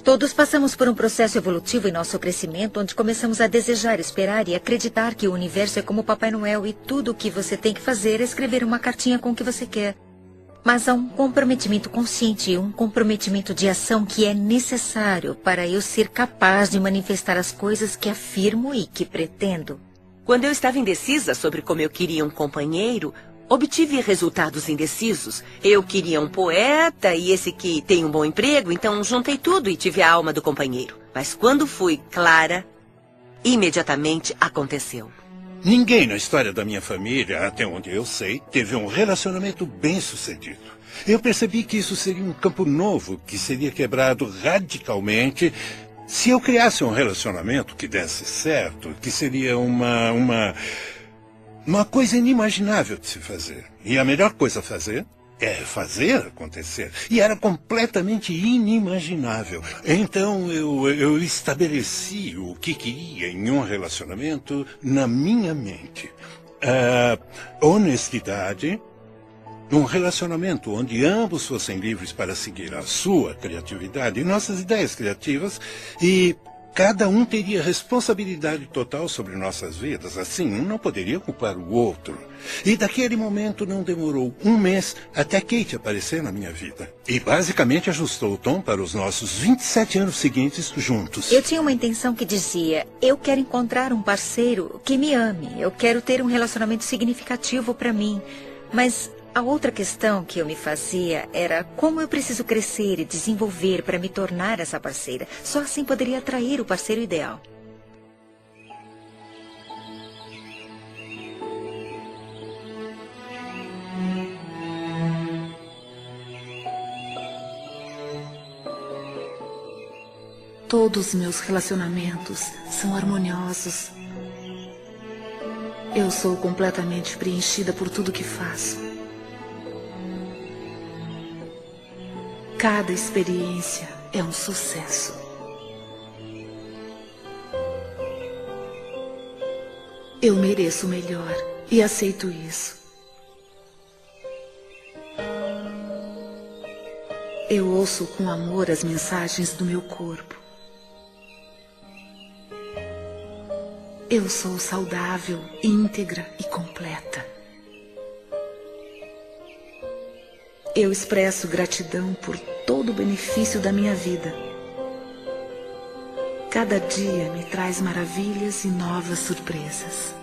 Todos passamos por um processo evolutivo em nosso crescimento, onde começamos a desejar, esperar e acreditar que o universo é como Papai Noel e tudo o que você tem que fazer é escrever uma cartinha com o que você quer. Mas há um comprometimento consciente e um comprometimento de ação que é necessário para eu ser capaz de manifestar as coisas que afirmo e que pretendo. Quando eu estava indecisa sobre como eu queria um companheiro, obtive resultados indecisos. Eu queria um poeta e esse que tem um bom emprego, então juntei tudo e tive a alma do companheiro. Mas quando fui clara, imediatamente aconteceu. Ninguém na história da minha família, até onde eu sei, teve um relacionamento bem-sucedido. Eu percebi que isso seria um campo novo, que seria quebrado radicalmente se eu criasse um relacionamento que desse certo, que seria uma coisa inimaginável de se fazer. E a melhor coisa a fazer é fazer acontecer. E era completamente inimaginável. Então eu estabeleci o que queria em um relacionamento na minha mente. Honestidade, um relacionamento onde ambos fossem livres para seguir a sua criatividade e nossas ideias criativas, e cada um teria responsabilidade total sobre nossas vidas. Assim, um não poderia culpar o outro. E daquele momento não demorou um mês até Kate aparecer na minha vida. E basicamente ajustou o tom para os nossos 27 anos seguintes juntos. Eu tinha uma intenção que dizia: eu quero encontrar um parceiro que me ame. Eu quero ter um relacionamento significativo para mim. Mas a outra questão que eu me fazia era como eu preciso crescer e desenvolver para me tornar essa parceira. Só assim poderia atrair o parceiro ideal. Todos os meus relacionamentos são harmoniosos. Eu sou completamente preenchida por tudo que faço. Cada experiência é um sucesso. Eu mereço o melhor e aceito isso. Eu ouço com amor as mensagens do meu corpo. Eu sou saudável, íntegra e completa. Eu expresso gratidão por todo o benefício da minha vida. Cada dia me traz maravilhas e novas surpresas.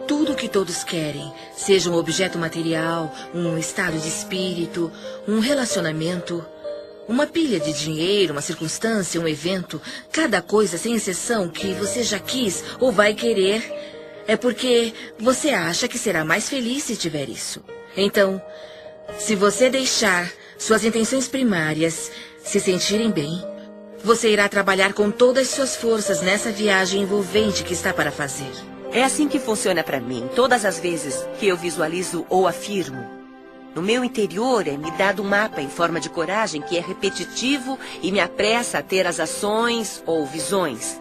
Tudo o que todos querem, seja um objeto material, um estado de espírito, um relacionamento, uma pilha de dinheiro, uma circunstância, um evento, cada coisa sem exceção que você já quis ou vai querer, é porque você acha que será mais feliz se tiver isso. Então, se você deixar suas intenções primárias se sentirem bem, você irá trabalhar com todas as suas forças nessa viagem envolvente que está para fazer. É assim que funciona para mim. Todas as vezes que eu visualizo ou afirmo No meu interior é me dado um mapa em forma de coragem que é repetitivo e me apressa a ter as ações ou visões.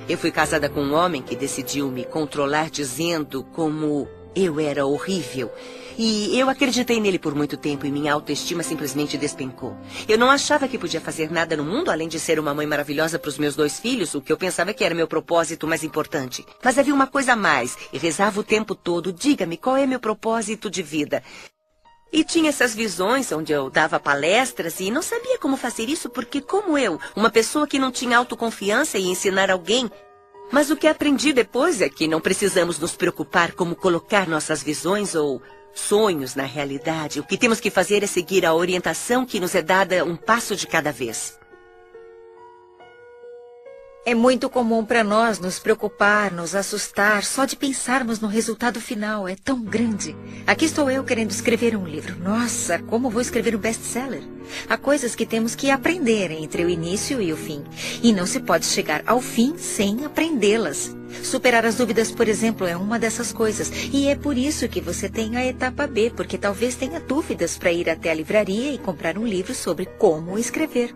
Eu fui casada com um homem que decidiu me controlar dizendo como eu era horrível. E eu acreditei nele por muito tempo e minha autoestima simplesmente despencou. Eu não achava que podia fazer nada no mundo além de ser uma mãe maravilhosa para os meus 2 filhos, o que eu pensava que era meu propósito mais importante. Mas havia uma coisa a mais e rezava o tempo todo: diga-me, qual é meu propósito de vida? E tinha essas visões onde eu dava palestras e não sabia como fazer isso porque, como eu, uma pessoa que não tinha autoconfiança e ensinar alguém. Mas o que aprendi depois é que não precisamos nos preocupar como colocar nossas visões ou sonhos na realidade. O que temos que fazer é seguir a orientação que nos é dada um passo de cada vez. É muito comum para nós nos preocupar, nos assustar, só de pensarmos no resultado final. É tão grande. Aqui estou eu querendo escrever um livro. Nossa, como vou escrever um best-seller? Há coisas que temos que aprender entre o início e o fim. E não se pode chegar ao fim sem aprendê-las. Superar as dúvidas, por exemplo, é uma dessas coisas. E é por isso que você tem a etapa B, porque talvez tenha dúvidas para ir até a livraria e comprar um livro sobre como escrever.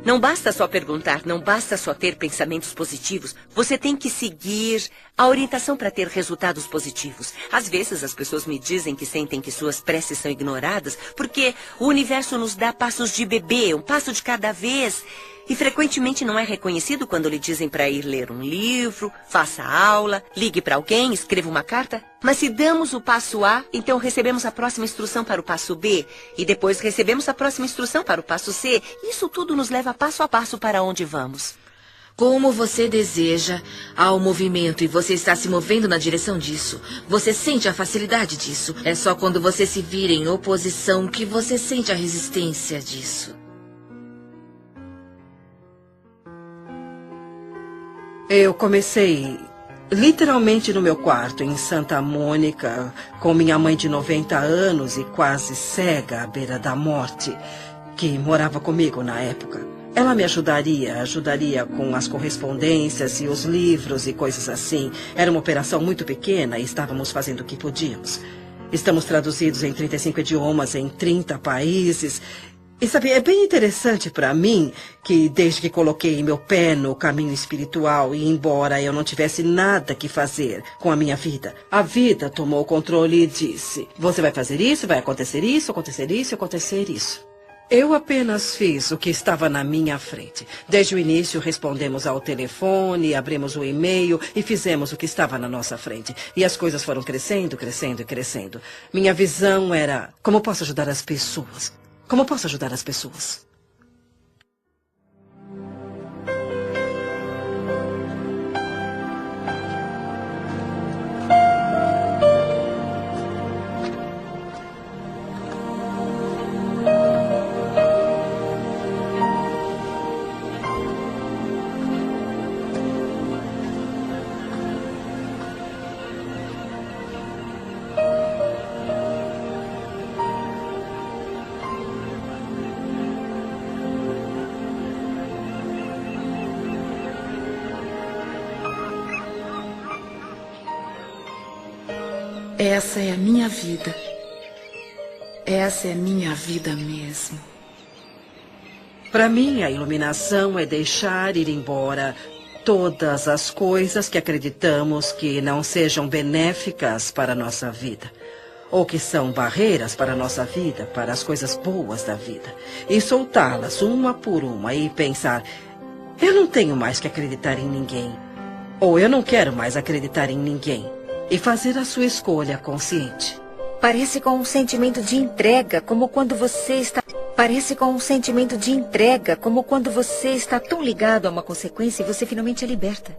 Não basta só perguntar, não basta só ter pensamentos positivos. Você tem que seguir a orientação para ter resultados positivos. Às vezes as pessoas me dizem que sentem que suas preces são ignoradas porque o universo nos dá passos de bebê, um passo de cada vez. E frequentemente não é reconhecido quando lhe dizem para ir ler um livro, faça aula, ligue para alguém, escreva uma carta. Mas se damos o passo A, então recebemos a próxima instrução para o passo B. E depois recebemos a próxima instrução para o passo C. Isso tudo nos leva passo a passo para onde vamos. Como você deseja, há um movimento e você está se movendo na direção disso. Você sente a facilidade disso. É só quando você se vira em oposição que você sente a resistência disso. Eu comecei literalmente no meu quarto, em Santa Mônica, com minha mãe de 90 anos e quase cega à beira da morte, que morava comigo na época. Ela me ajudaria com as correspondências e os livros e coisas assim. Era uma operação muito pequena e estávamos fazendo o que podíamos. Estamos traduzidos em 35 idiomas, em 30 países. E sabe, é bem interessante para mim que desde que coloquei meu pé no caminho espiritual e embora eu não tivesse nada que fazer com a minha vida, a vida tomou o controle e disse: você vai fazer isso, vai acontecer isso, acontecer isso, acontecer isso. Eu apenas fiz o que estava na minha frente. Desde o início respondemos ao telefone, abrimos o e-mail e fizemos o que estava na nossa frente. E as coisas foram crescendo, crescendo e crescendo. Minha visão era: como posso ajudar as pessoas? Como posso ajudar as pessoas? Essa é a minha vida. Essa é minha vida mesmo. Para mim, a iluminação é deixar ir embora todas as coisas que acreditamos que não sejam benéficas para a nossa vida, ou que são barreiras para a nossa vida, para as coisas boas da vida, e soltá-las uma por uma e pensar: eu não tenho mais que acreditar em ninguém, ou eu não quero mais acreditar em ninguém. E fazer a sua escolha consciente. Parece com um sentimento de entrega, como quando você está... Parece com um sentimento de entrega, como quando você está tão ligado a uma consequência e você finalmente é liberta.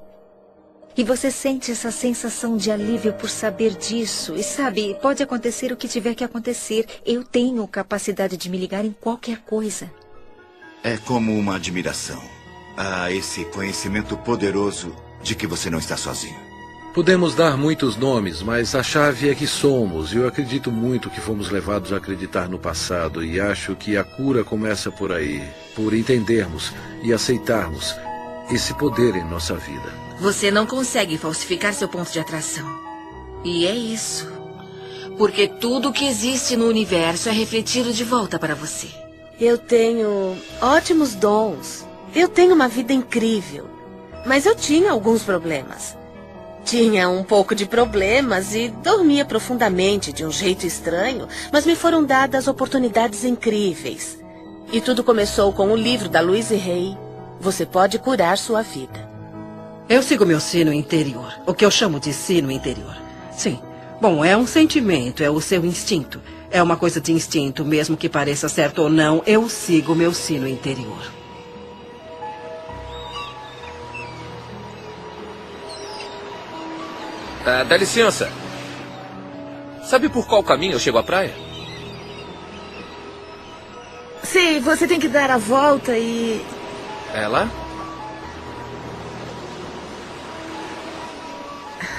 E você sente essa sensação de alívio por saber disso. E sabe, pode acontecer o que tiver que acontecer. Eu tenho capacidade de me ligar em qualquer coisa. É como uma admiração a esse conhecimento poderoso de que você não está sozinho. Podemos dar muitos nomes, mas a chave é que somos. E eu acredito muito que fomos levados a acreditar no passado. E acho que a cura começa por aí. Por entendermos e aceitarmos esse poder em nossa vida. Você não consegue falsificar seu ponto de atração. E é isso. Porque tudo que existe no universo é refletido de volta para você. Eu tenho ótimos dons. Eu tenho uma vida incrível. Mas eu tinha alguns problemas. Tinha um pouco de problemas e dormia profundamente de um jeito estranho, mas me foram dadas oportunidades incríveis. E tudo começou com o livro da Louise Hay, Você Pode Curar Sua Vida. Eu sigo meu sino interior, o que eu chamo de sino interior. Sim. Bom, é um sentimento, é o seu instinto. É uma coisa de instinto, mesmo que pareça certo ou não, eu sigo meu sino interior. Dá licença. Sabe por qual caminho eu chego à praia? Sim, você tem que dar a volta e... É lá?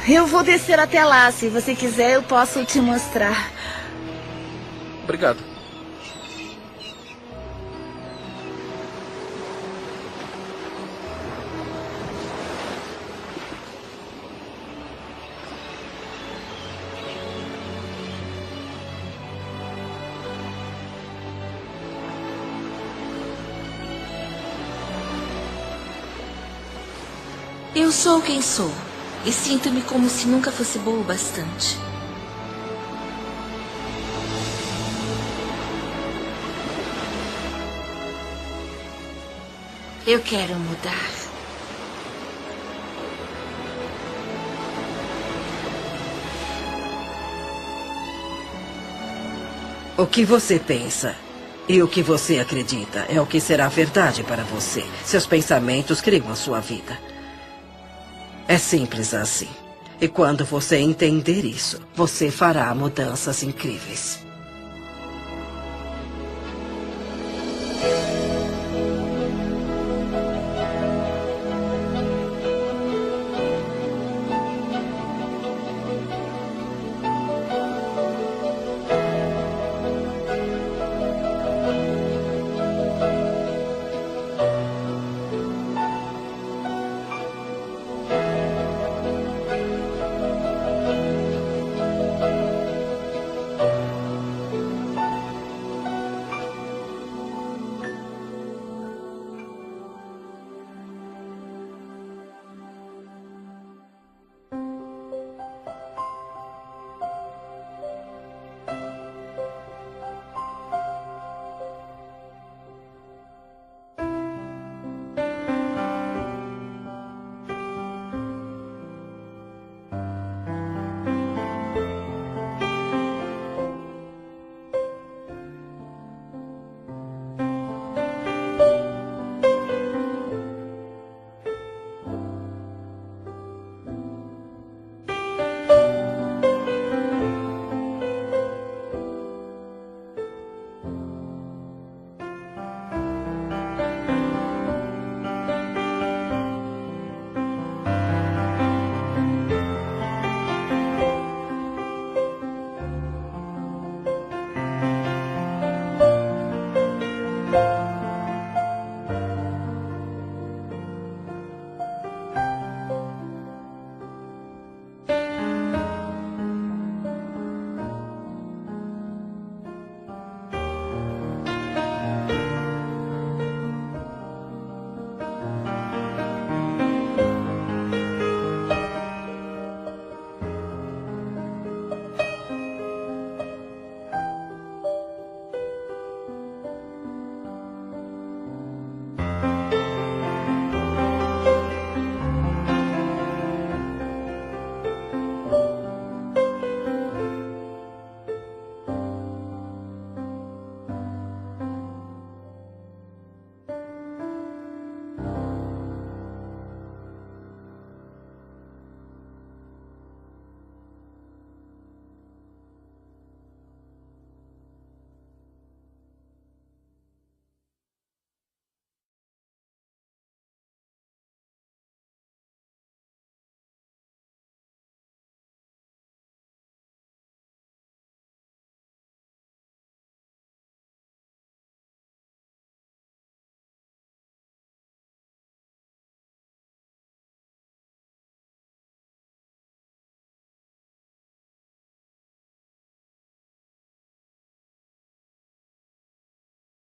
Eu vou descer até lá. Se você quiser, eu posso te mostrar. Obrigado. Eu sou quem sou. E sinto-me como se nunca fosse boa o bastante. Eu quero mudar. O que você pensa e o que você acredita é o que será verdade para você. Seus pensamentos criam a sua vida. É simples assim. E quando você entender isso, você fará mudanças incríveis.